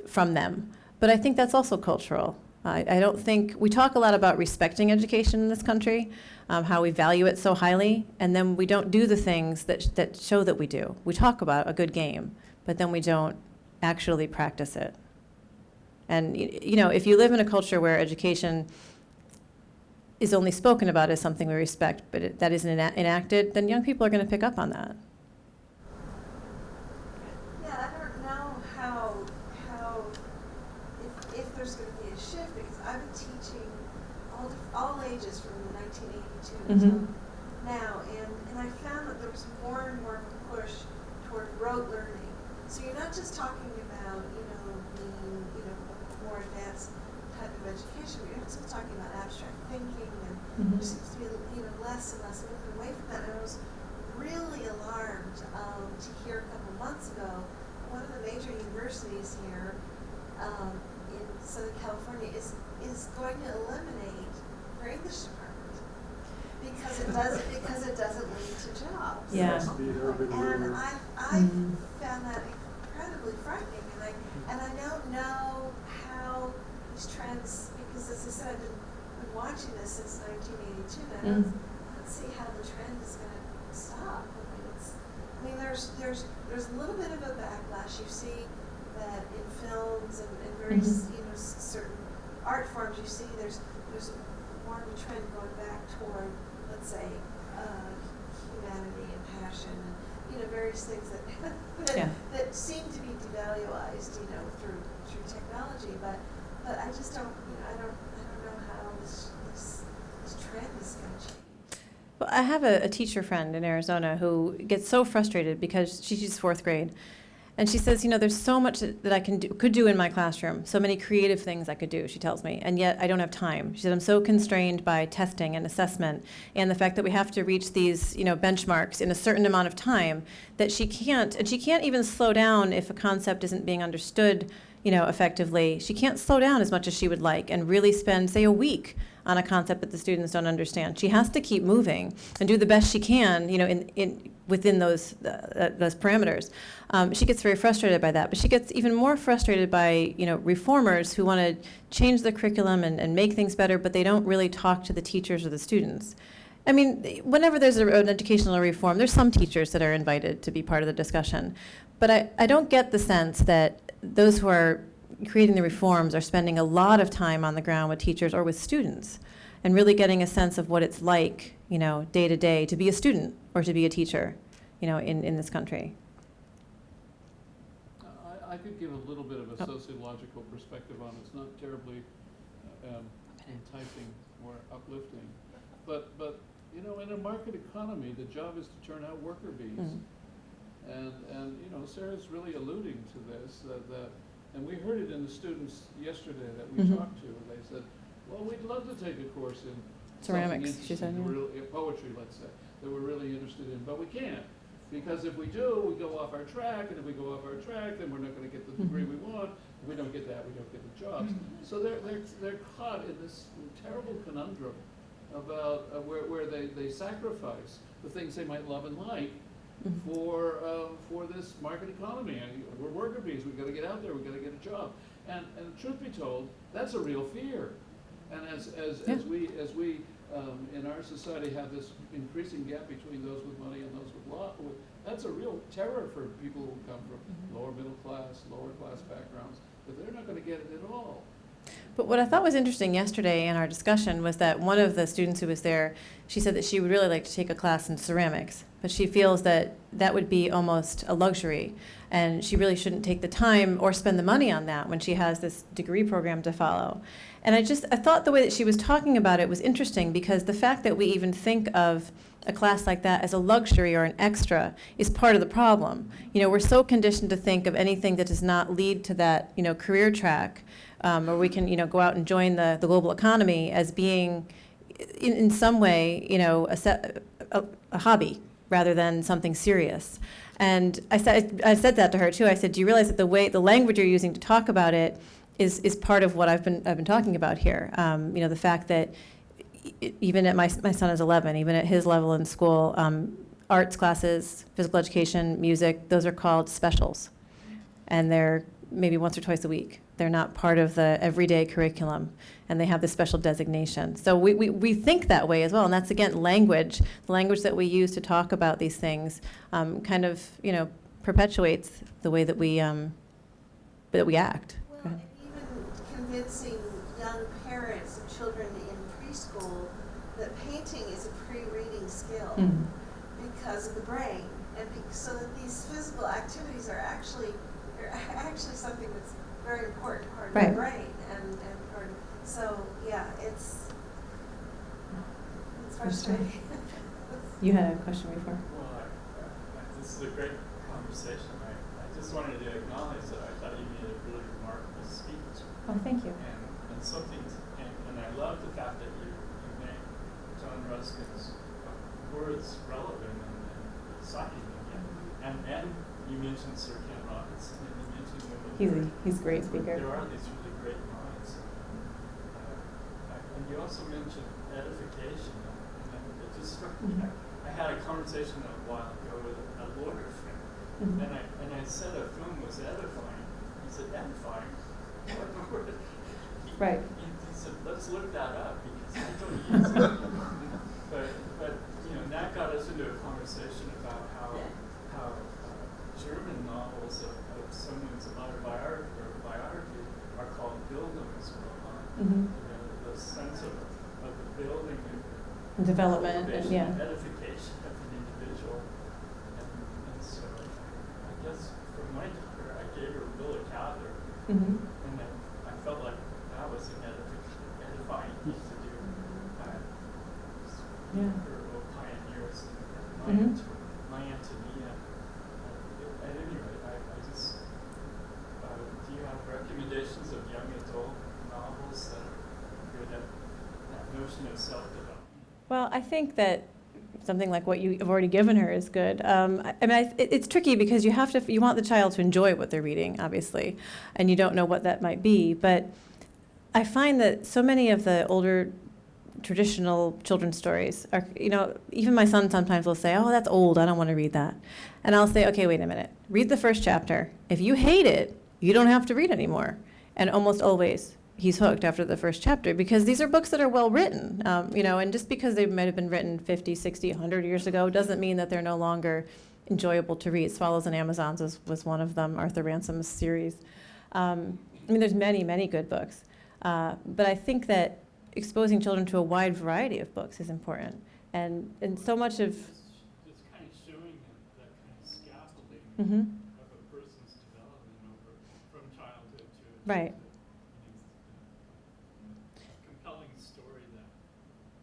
from them. But I think that's also cultural. I don't think, we talk a lot about respecting education in this country, how we value it so highly, and then we don't do the things that show that we do. We talk about a good game, but then we don't actually practice it. And if you live in a culture where education is only spoken about as something we respect, but that isn't enacted, then young people are going to pick up on that. Yeah, I don't know how if there's going to be a shift, because I've been teaching all ages from 1982 until now, and I found that there was more and more of a push toward rote learning. So you're not just talking about being more advanced type of education, but you're also talking about abstract thinking, and there seems to be less and less movement away from that. And I was really alarmed to hear a couple months ago one of the major universities here in Southern California is going to eliminate their English department because it doesn't lead to jobs. Yeah. Must be an urban And rumor. I found that incredibly frightening, and I don't know how these trends, because as I said, I've been watching this since 1982, and I don't see how the trend is going to stop. There's a little bit of a backlash. You see that in films and various certain art forms. You see there's more of a trend going back toward, let's say, humanity and passion, and various things that seem to be devaluized, through technology. But I just don't, I don't know how this trend is going to change. Well, I have a teacher friend in Arizona who gets so frustrated because she teaches fourth grade. And she says, there's so much that I could do in my classroom, so many creative things I could do, she tells me, and yet I don't have time. She said, I'm so constrained by testing and assessment and the fact that we have to reach these, benchmarks in a certain amount of time that she can't even slow down if a concept isn't being understood, effectively. She can't slow down as much as she would like and really spend, say, a week on a concept that the students don't understand. She has to keep moving and do the best she can, within those parameters. She gets very frustrated by that, but she gets even more frustrated by reformers who want to change the curriculum and make things better, but they don't really talk to the teachers or the students. Whenever there's an educational reform, there's some teachers that are invited to be part of the discussion, but I don't get the sense that those who are creating the reforms are spending a lot of time on the ground with teachers or with students and really getting a sense of what it's like, day to day to be a student or to be a teacher, in this country. I could give a little bit of a sociological perspective on it. It's not terribly enticing or uplifting. But in a market economy, the job is to turn out worker bees. And Sarah's really alluding to this, that and we heard it in the students yesterday that we talked to. They said, well, we'd love to take a course in Ceramics, she said, poetry, let's say, that we're really interested in, but we can't. Because if we do, we go off our track, and if we go off our track, then we're not going to get the degree we want. If we don't get that, we don't get the jobs. So they're caught in this terrible conundrum about where they sacrifice the things they might love and like for this market economy. And we're worker bees. We've got to get out there. We've got to get a job. And truth be told, that's a real fear. And as we in our society have this increasing gap between those with money and those with law, that's a real terror for people who come from lower middle class, lower class backgrounds, that they're not going to get it at all. But what I thought was interesting yesterday in our discussion was that one of the students who was there, she said that she would really like to take a class in ceramics, but she feels that that would be almost a luxury, and she really shouldn't take the time or spend the money on that when she has this degree program to follow. And I thought the way that she was talking about it was interesting, because the fact that we even think of a class like that as a luxury or an extra is part of the problem. We're so conditioned to think of anything that does not lead to that, career track, or we can, go out and join the global economy as being, in some way, a hobby rather than something serious. And I said that to her too. I said, do you realize that the language you're using to talk about it is part of what I've been talking about here? The fact that even at my son is 11, even at his level in school, arts classes, physical education, music, those are called specials, and they're maybe once or twice a week. They're not part of the everyday curriculum, and they have this special designation. So we think that way as well, and that's, again, language. The language that we use to talk about these things kind of, perpetuates the way that we act. Well, and even convincing young parents of children in preschool that painting is a pre-reading skill because of the brain, and so that these physical activities are actually something that's very important part of the brain, and part of, so yeah, it's frustrating. You had a question before. Well, this is a great conversation. I just wanted to acknowledge that I thought you made a really remarkable speech. Oh, thank you. And something, and I love the fact that you made John Ruskin's words relevant and exciting again. And you mentioned Sir Ken Robinson, and you mentioned women. He's a great speaker. There are these really great minds. And you also mentioned edification. And it just struck me. I had a conversation a while ago with a lawyer friend, and I said a film was edifying. He said, edifying? What word? Right. He said, let's look that up, because I don't use it. But that got us into a conversation about how German novels of someone's biography are called Bildungsroman. The sense of the building and development, and edification of the individual. And so I guess for my daughter, I gave her Willa Cather, and I felt like that was an edifying thing to do. Her pioneers and my Antonia. At any rate, I just, do you have recommendations of young adult novels that are good at that notion of self-development? Well, I think that something like what you have already given her is good. It's tricky because you want the child to enjoy what they're reading, obviously, and you don't know what that might be. But I find that so many of the older traditional children's stories are, even my son sometimes will say, oh, that's old, I don't want to read that. And I'll say, okay, wait a minute, read the first chapter. If you hate it, you don't have to read anymore. And almost always, he's hooked after the first chapter, because these are books that are well written, and just because they might have been written 50, 60, 100 years ago doesn't mean that they're no longer enjoyable to read. Swallows and Amazons was one of them, Arthur Ransom's series. I mean, there's many, many good books. But I think that exposing children to a wide variety of books is important. And so much of... It's kind of showing that kind of scaffolding Mhm. of a person's development from childhood to Right. compelling story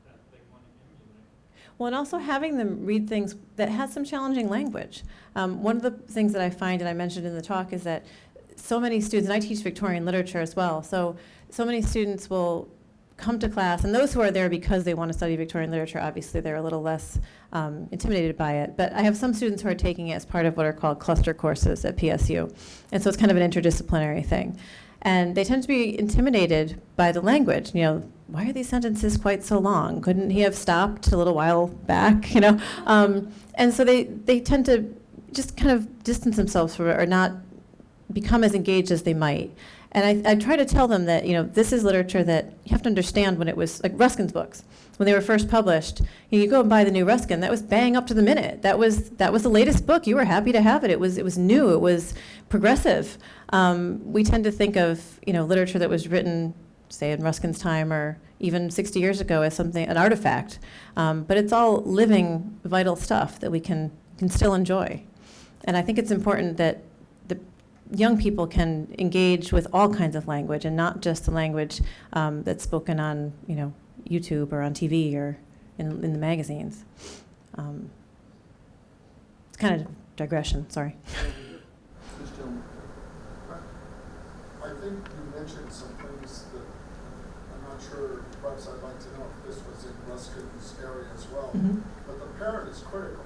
that they want to emulate. Well, and also having them read things that has some challenging language. One of the things that I find, and I mentioned in the talk, is that so many students, and I teach Victorian literature as well, so many students will come to class, and those who are there because they want to study Victorian literature, obviously they're a little less intimidated by it. But I have some students who are taking it as part of what are called cluster courses at PSU. And so it's kind of an interdisciplinary thing. And they tend to be intimidated by the language. You know, why are these sentences quite so long? Couldn't he have stopped a little while back, you know? And so they tend to just kind of distance themselves from it or not become as engaged as they might. And I try to tell them that, you know, this is literature that you have to understand when it was, like Ruskin's books, when they were first published. You go and buy the new Ruskin, that was bang up to the minute. That was the latest book. You were happy to have it. It was new. It was progressive. We tend to think of, you know, literature that was written, say, in Ruskin's time or even 60 years ago as something, an artifact. But it's all living, vital stuff that we can still enjoy. And I think it's important that young people can engage with all kinds of language and not just the language that's spoken on, you know, YouTube or on TV or in the magazines. It's kind of digression, sorry. This gentleman. I think you mentioned some things that I'm not sure, perhaps I'd like to know if this was in Ruskin's area as well. Mhm. But the parent is critical.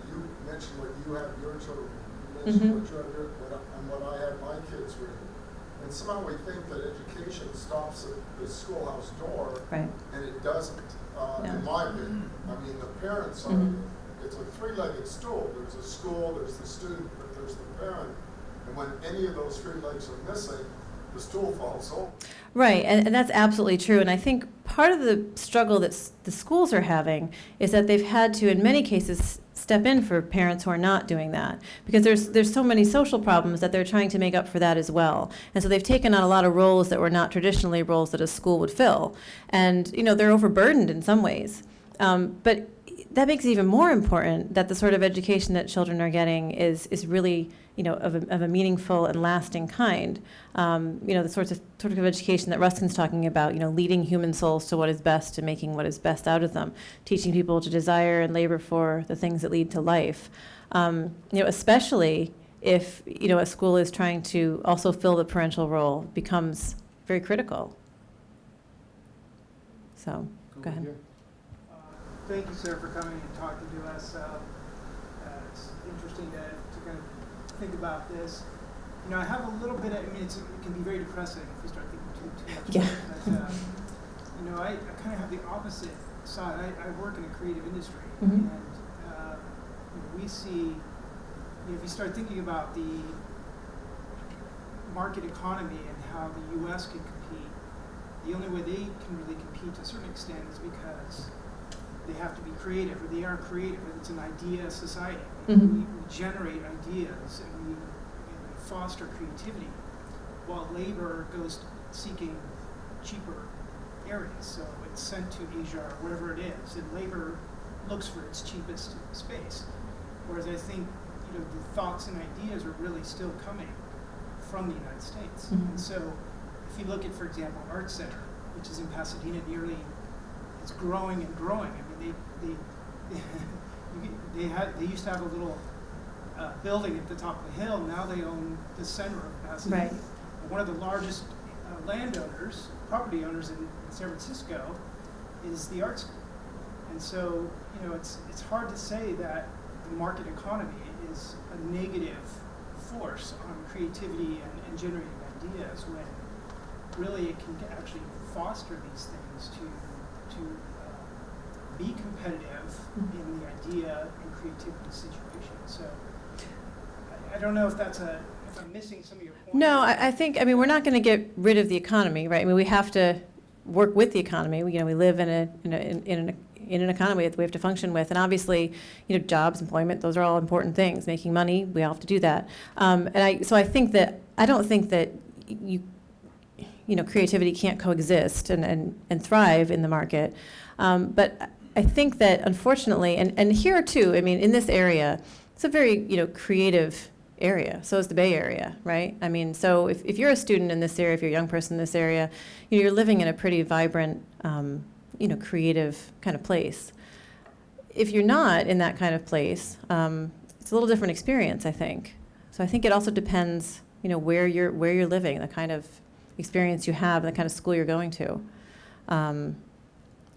You mentioned what you have your children, you Mhm. mentioned what you have your, and what I had my kids read. And somehow we think that education stops at the schoolhouse door, Right. and it doesn't, Yeah. in my opinion. I mean, the parents are, Mhm. it's a three-legged stool. There's a school, there's the student, but there's the parent. And when any of those three legs are missing, the stool falls over. Right, and that's absolutely true. And I think part of the struggle that the schools are having is that they've had to, in many cases, step in for parents who are not doing that, because there's so many social problems that they're trying to make up for that as well. And so they've taken on a lot of roles that were not traditionally roles that a school would fill. And, you know, they're overburdened in some ways. But that makes it even more important that the sort of education that children are getting is really, you know, of a meaningful and lasting kind. You know, the sort of education that Ruskin's talking about, you know, leading human souls to what is best and making what is best out of them, teaching people to desire and labor for the things that lead to life. You know, especially if, you know, a school is trying to also fill the parental role, becomes very critical. So, go ahead. Thank you, sir, for coming and talking to us. It's interesting to kind of think about this. You know, I have a little bit of, I mean, it can be very depressing if you start thinking too much Yeah. about it. But, you know, I kind of have the opposite side. I work in a creative industry, Mhm. and you know, we see, you know, if you start thinking about the market economy and how the U.S. can compete, the only way they can really compete to a certain extent is because they have to be creative, or they are creative. It's an idea society. Mhm. We generate ideas and we foster creativity, while labor goes seeking cheaper areas. So it's sent to Asia or wherever it is, and labor looks for its cheapest space. Whereas I think, you know, the thoughts and ideas are really still coming from the United States. Mhm. And so if you look at, for example, Art Center, which is in Pasadena, it's growing and growing. I mean, they used to have a little building at the top of the hill. Now they own the center of Pasadena. Right. And one of the largest landowners, property owners in San Francisco, is the art school. And so, you know, it's hard to say that the market economy is a negative force on creativity and generating ideas, when really it can actually foster these things to be competitive in the idea and creativity situation. So I don't know if if I'm missing some of your points. No, I think, I mean, we're not going to get rid of the economy, right? I mean, we have to work with the economy. We live in an economy that we have to function with, and obviously, you know, jobs, employment, those are all important things. Making money, we all have to do that. So I don't think that creativity can't coexist and thrive in the market. But I think that unfortunately, and here too, I mean, in this area, it's a very, creative area. So is the Bay Area, right? I mean, so if you're a student in this area, if you're a young person in this area, you're living in a pretty vibrant, creative kind of place. If you're not in that kind of place, it's a little different experience, I think. So I think it also depends, where you're living, the kind of experience you have, the kind of school you're going to. I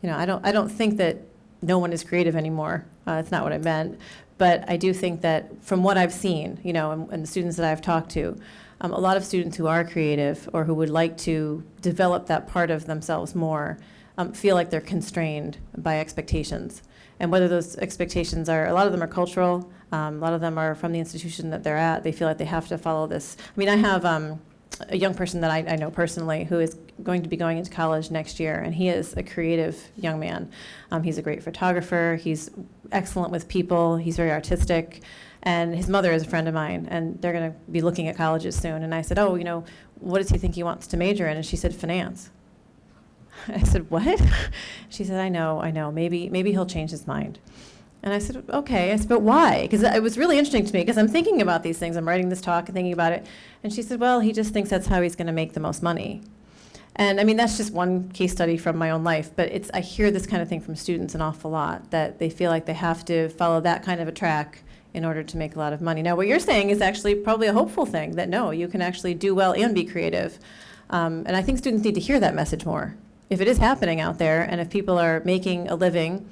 don't think that no one is creative anymore. It's not what I meant. But I do think that from what I've seen, and the students that I've talked to, a lot of students who are creative or who would like to develop that part of themselves more feel like they're constrained by expectations. And whether those expectations are, a lot of them are cultural, a lot of them are from the institution that they're at. They feel like they have to follow this. I mean, I have a young person that I know personally who is going to be going into college next year, and he is a creative young man. He's a great photographer. He's excellent with people. He's very artistic. And his mother is a friend of mine, and they're going to be looking at colleges soon. And I said, what does he think he wants to major in? And she said, finance. I said, what? She said, I know. Maybe he'll change his mind. And I said, okay. I said, but why? Because it was really interesting to me, because I'm thinking about these things. I'm writing this talk and thinking about it. And she said, well, he just thinks that's how he's going to make the most money. And I mean, that's just one case study from my own life. But I hear this kind of thing from students an awful lot, that they feel like they have to follow that kind of a track in order to make a lot of money. Now, what you're saying is actually probably a hopeful thing, that no, you can actually do well and be creative. And I think students need to hear that message more. If it is happening out there, and if people are making a living,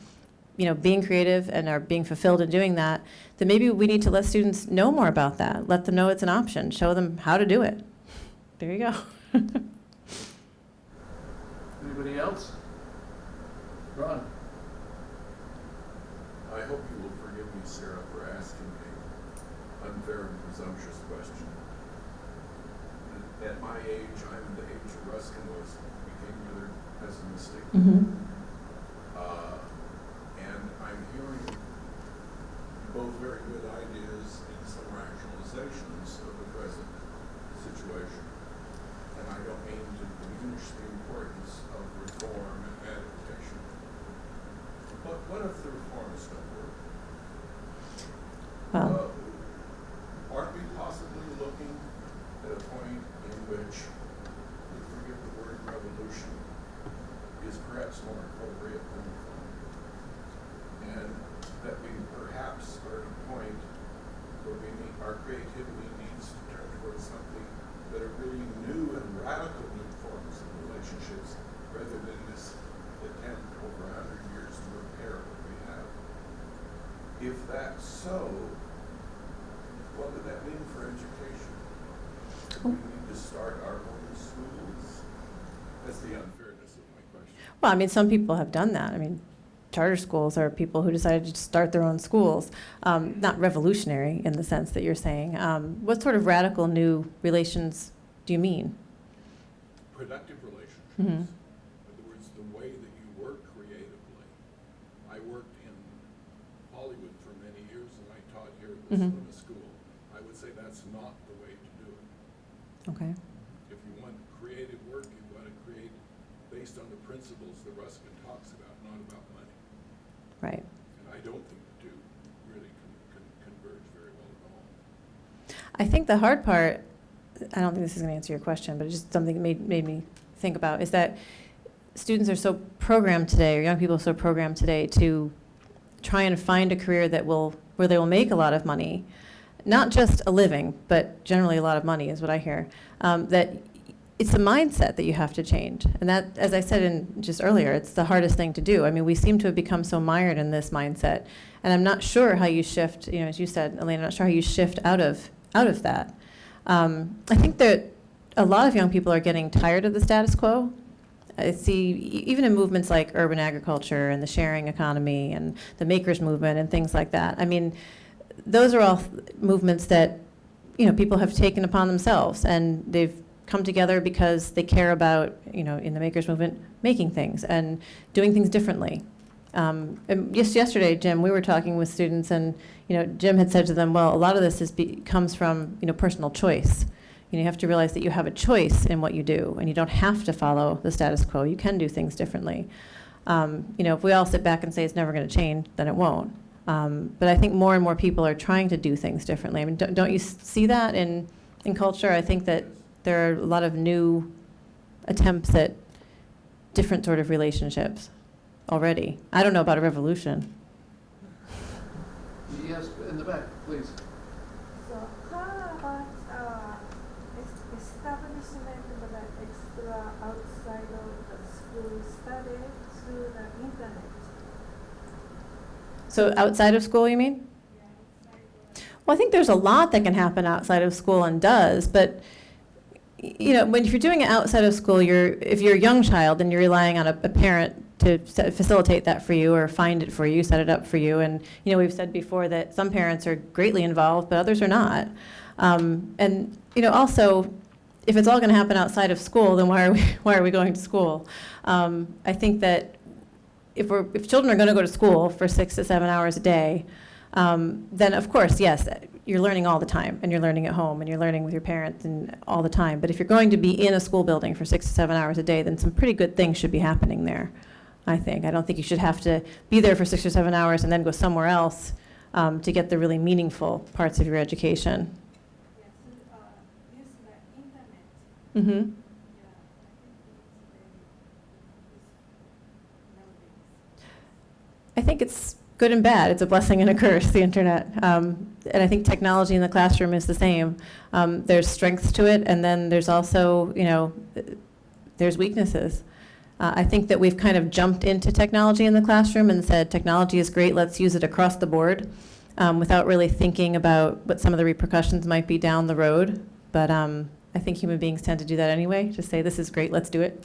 being creative and are being fulfilled in doing that, then maybe we need to let students know more about that. Let them know it's an option. Show them how to do it. There you go. Anybody else? Ron? I hope you will forgive me, Sarah, for asking an unfair and presumptuous question. At my age, I'm the age of Ruskin was, became rather pessimistic. Mm-hmm. And I'm hearing both very good ideas and some rationalizations of the present situation. And I don't mean to diminish the importance of reform and adaptation. But what if the reforms don't work? Aren't we possibly looking at a point in which, if we forgive the word revolution, is perhaps more appropriate than reform? And that we perhaps are at a point where our creativity needs to turn towards something that are really new and radical new forms of relationships, rather than this attempt over 100 years to repair what we have. If that's so, what would that mean for education? Do we need to start our own schools? That's the unfairness of my question. Well, I mean, some people have done that. I mean, charter schools are people who decided to start their own schools. Not revolutionary in the sense that you're saying. What sort of radical new relations do you mean? Productive relationships. Mm-hmm. In other words, the way that you work creatively. I worked in Hollywood for many years, and I taught here at the cinema school. I would say that's not the way to do it. Okay. If you want creative work, you've got to create based on the principles that Ruskin talks about, not about money. Right. And I don't think the two really can converge very well at all. I think the hard part, I don't think this is going to answer your question, but it's just something that made me think about, is that students are so programmed today, or young people are so programmed today, to try and find a career where they will make a lot of money, not just a living, but generally a lot of money is what I hear. That it's a mindset that you have to change. And that, as I said just earlier, it's the hardest thing to do. I mean, we seem to have become so mired in this mindset. And I'm not sure how you shift, as you said, Elaine, I'm not sure how you shift out of that. I think that a lot of young people are getting tired of the status quo. I see, even in movements like urban agriculture and the sharing economy and the makers movement and things like that. I mean, those are all movements that, people have taken upon themselves, and they've come together because they care about, in the makers movement, making things and doing things differently. And just yesterday, Jim, we were talking with students, and Jim had said to them, well, a lot of this comes from personal choice. You have to realize that you have a choice in what you do, and you don't have to follow the status quo. You can do things differently. If we all sit back and say it's never going to change, then it won't. But I think more and more people are trying to do things differently. I mean, don't you see that in culture? I think that there are a lot of new attempts at different sort of relationships already. I don't know about a revolution. Yes, in the back, please. So how about establishment of the extra outside of the school study through the internet? So outside of school, you mean? Well, I think there's a lot that can happen outside of school and does, but if you're doing it outside of school, if you're a young child, then you're relying on a parent to facilitate that for you or find it for you, set it up for you. And we've said before that some parents are greatly involved, but others are not. Also, if it's all going to happen outside of school, then why are we going to school? I think that if children are going to go to school for 6 to 7 hours a day, then of course, yes, you're learning all the time, and you're learning at home, and you're learning with your parents and all the time. But if you're going to be in a school building for 6 to 7 hours a day, then some pretty good things should be happening there, I think. I don't think you should have to be there for 6 or 7 hours and then go somewhere else to get the really meaningful parts of your education. Yes, use the internet. Mm-hmm. Yeah, I think it's very I think it's good and bad. It's a blessing and a curse, the internet. And I think technology in the classroom is the same. There's strengths to it, and then there's also, there's weaknesses. I think that we've kind of jumped into technology in the classroom and said, technology is great, let's use it across the board, without really thinking about what some of the repercussions might be down the road. But I think human beings tend to do that anyway, just say, this is great, let's do it,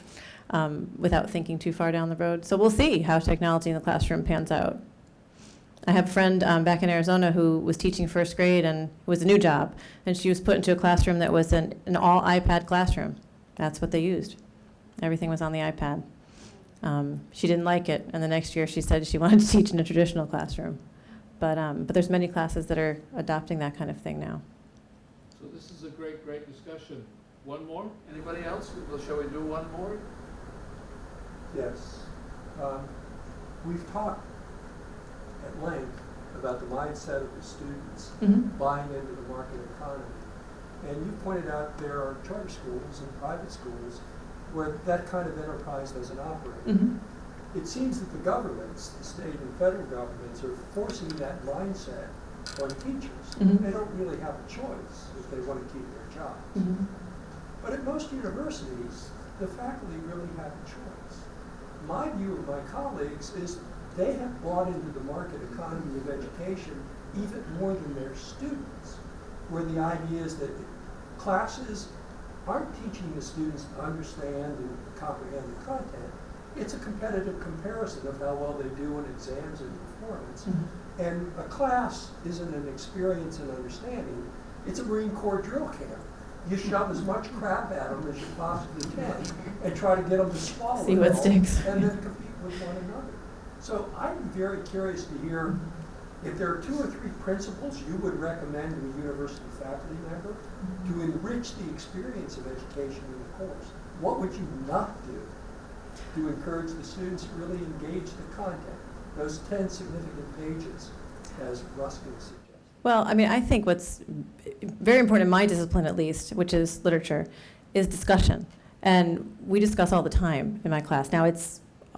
without thinking too far down the road. So we'll see how technology in the classroom pans out. I have a friend back in Arizona who was teaching first grade, and it was a new job, and she was put into a classroom that was an all iPad classroom. That's what they used. Everything was on the iPad. She didn't like it, and the next year she said she wanted to teach in a traditional classroom. But there's many classes that are adopting that kind of thing now. So this is a great, great discussion. One more? Anybody else? Shall we do one more? Yes. We've talked at length about the mindset of the students buying into the market economy. And you pointed out there are charter schools and private schools where that kind of enterprise doesn't operate. It seems that the governments, the state and federal governments, are forcing that mindset on teachers. They don't really have a choice if they want to keep their jobs. But at most universities, the faculty really have a choice. My view of my colleagues is they have bought into the market economy of education even more than their students, where the idea is that classes aren't teaching the students to understand and comprehend the content. It's a competitive comparison of how well they do in exams and performance. And a class isn't an experience in understanding. It's a Marine Corps drill camp. You shove as much crap at them as you possibly can and try to get them to swallow See it what all, sticks. and then compete with one another. So I'm very curious to hear if there are 2 or 3 principles you would recommend to a university faculty member to enrich the experience of education in the course. What would you not do to encourage the students to really engage the content, those 10 significant pages, as Ruskin suggests? Well, I mean, I think what's very important in my discipline, at least, which is literature, is discussion. And we discuss all the time in my class. Now,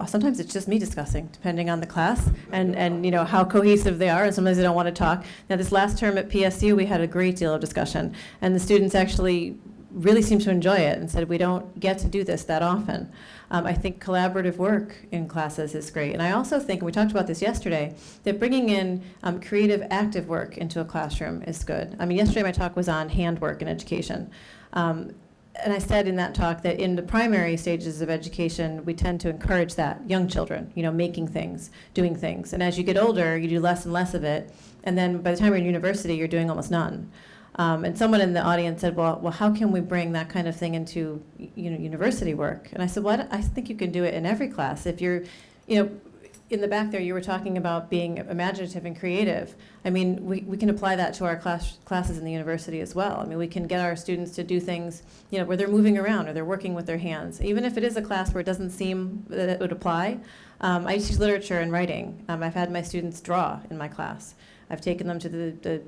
sometimes it's just me discussing, depending on the class and how cohesive they are, and sometimes they don't want to talk. Now, this last term at PSU, we had a great deal of discussion, and the students actually really seemed to enjoy it and said, we don't get to do this that often. I think collaborative work in classes is great. And I also think, and we talked about this yesterday, that bringing in creative, active work into a classroom is good. I mean, yesterday my talk was on handwork in education. And I said in that talk that in the primary stages of education, we tend to encourage that, young children, making things, doing things. And as you get older, you do less and less of it. And then by the time you're in university, you're doing almost none. And someone in the audience said, well, how can we bring that kind of thing into university work? And I said, well, I think you can do it in every class. If you're, in the back there, you were talking about being imaginative and creative. I mean, we can apply that to our classes in the university as well. I mean, we can get our students to do things, you know, where they're moving around or they're working with their hands. Even if it is a class where it doesn't seem that it would apply. I teach literature and writing. I've had my students draw in my class. I've taken them to the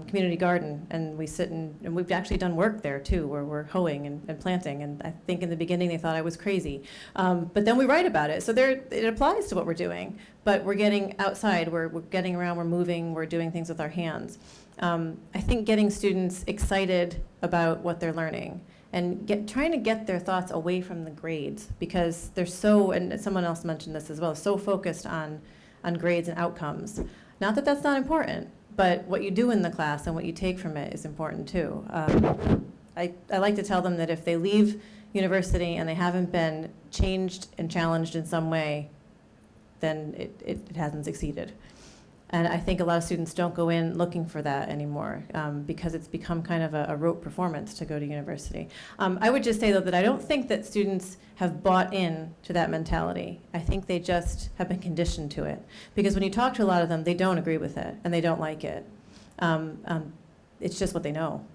community garden, and we sit and we've actually done work there too, where we're hoeing and planting. And I think in the beginning they thought I was crazy, but then we write about it. So it applies to what we're doing. But we're getting outside, we're getting around, we're moving, we're doing things with our hands. I think getting students excited about what they're learning and trying to get their thoughts away from the grades, because they're so, and someone else mentioned this as well, so focused on grades and outcomes. Not that that's not important, but what you do in the class and what you take from it is important too. I like to tell them that if they leave university and they haven't been changed and challenged in some way, then it hasn't succeeded. And I think a lot of students don't go in looking for that anymore, because it's become kind of a rote performance to go to university. I would just say, though, that I don't think that students have bought in to that mentality. I think they just have been conditioned to it. Because when you talk to a lot of them, they don't agree with it, and they don't like it. It's just what they know.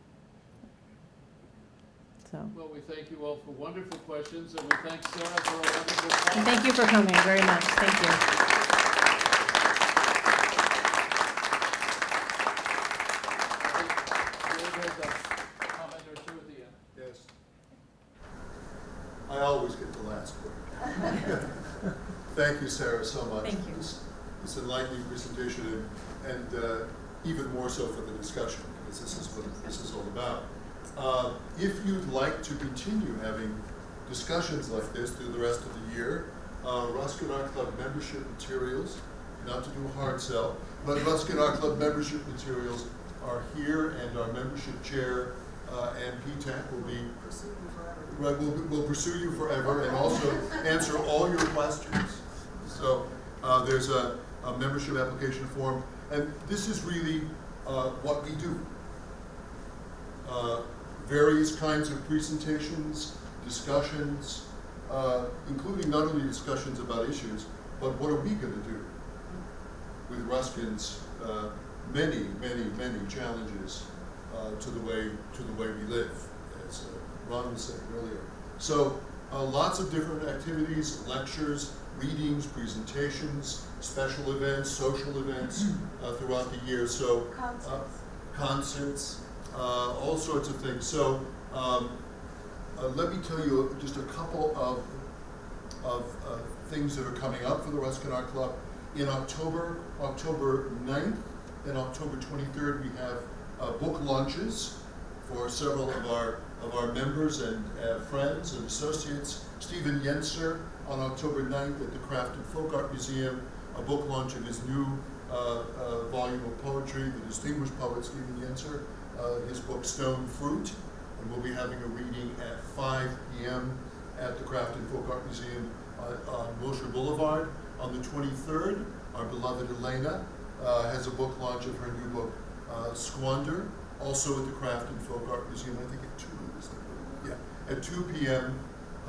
So. Well, we thank you all for wonderful questions, and we thank Sarah for a wonderful talk. And thank you for coming very much. Thank you. I always get the last word. Thank you, Sarah, so much. Thank you. This enlightening presentation, and even more so for the discussion, because this is what this is all about. If you'd like to continue having discussions like this through the rest of the year, Ruskin Art Club membership materials, not to do a hard sell, but Ruskin Art Club membership materials are here, and our membership chair and PTAC will be will pursue you forever and also answer all your questions. So there's a membership application form, and this is really what we do. Various kinds of presentations, discussions, including not only discussions about issues, but what are we going to do with Ruskin's many challenges to the way we live, as Ron was saying earlier. So lots of different activities, lectures, readings, presentations, special events, social events throughout the year. So concerts, all sorts of things. So let me tell you just a couple of things that are coming up for the Ruskin Art Club. In October 9th and October 23rd, we have book launches for several of our members and friends and associates. Stephen Yenser on October 9th at the Craft and Folk Art Museum, a book launch of his new volume of poetry, the distinguished poet Stephen Yenser, his book Stone Fruit, and we'll be having a reading at 5 p.m. at the Craft and Folk Art Museum on Wilshire Boulevard. On the 23rd, our beloved Elena has a book launch of her new book, Squander, also at the Craft and Folk Art Museum, I think at 2, isn't it? Yeah, at 2 p.m.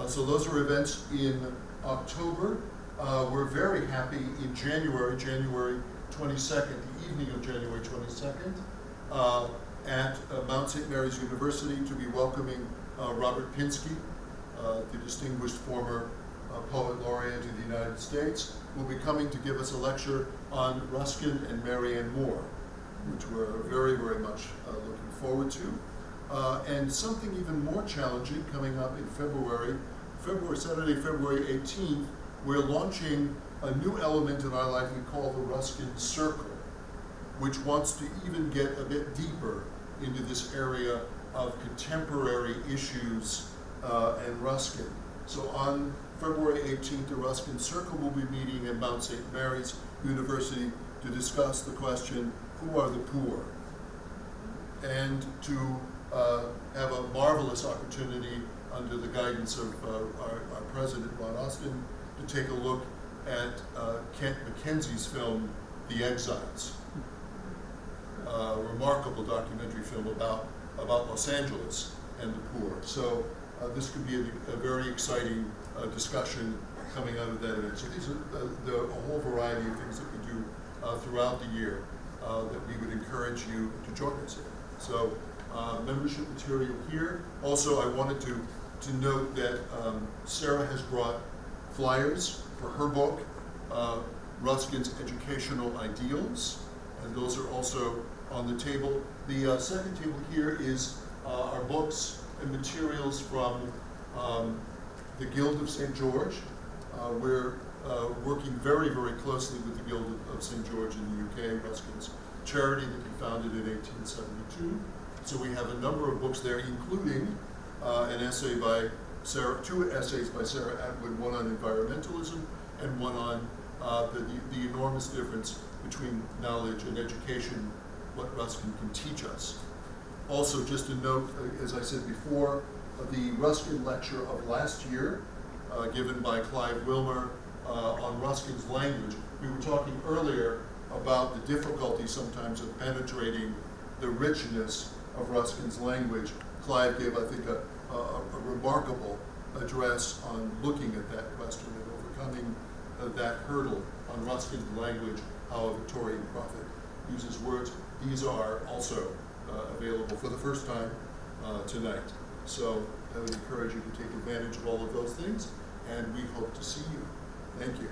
So those are events in October. We're very happy in January 22nd, the evening of January 22nd, at Mount St. Mary's University to be welcoming Robert Pinsky, the distinguished former poet laureate of the United States, will be coming to give us a lecture on Ruskin and Marianne Moore, which we're very much looking forward to. And something even more challenging coming up in Saturday, February 18th, we're launching a new element in our life we call the Ruskin Circle, which wants to even get a bit deeper into this area of contemporary issues and Ruskin. So on February 18th, the Ruskin Circle will be meeting at Mount St. Mary's University to discuss the question, who are the poor? And to have a marvelous opportunity under the guidance of our president, Ron Austin, to take a look at Kent Mackenzie's film, The Exiles, a remarkable documentary film about Los Angeles and the poor. So this could be a very exciting discussion coming out of that event. So these are a whole variety of things that we do throughout the year that we would encourage you to join us in. So membership material here. Also, I wanted to note that Sara has brought flyers for her book, Ruskin's Educational Ideals, and those are also on the table. The second table here is our books and materials from the Guild of St. George. We're working very, very closely with the Guild of St. George in the UK, Ruskin's charity that he founded in 1872. So we have a number of books there, including an essay by Sara, 2 essays by Sara Atwood, one on environmentalism and one on the enormous difference between knowledge and education, what Ruskin can teach us. Also, just a note, as I said before, the Ruskin lecture of last year, given by Clive Wilmer on Ruskin's language. We were talking earlier about the difficulty sometimes of penetrating the richness of Ruskin's language. Clive gave, I think, a remarkable address on looking at that question and overcoming that hurdle on Ruskin's language, how a Victorian prophet uses words. These are also available for the first time tonight. So I would encourage you to take advantage of all of those things, and we hope to see you. Thank you.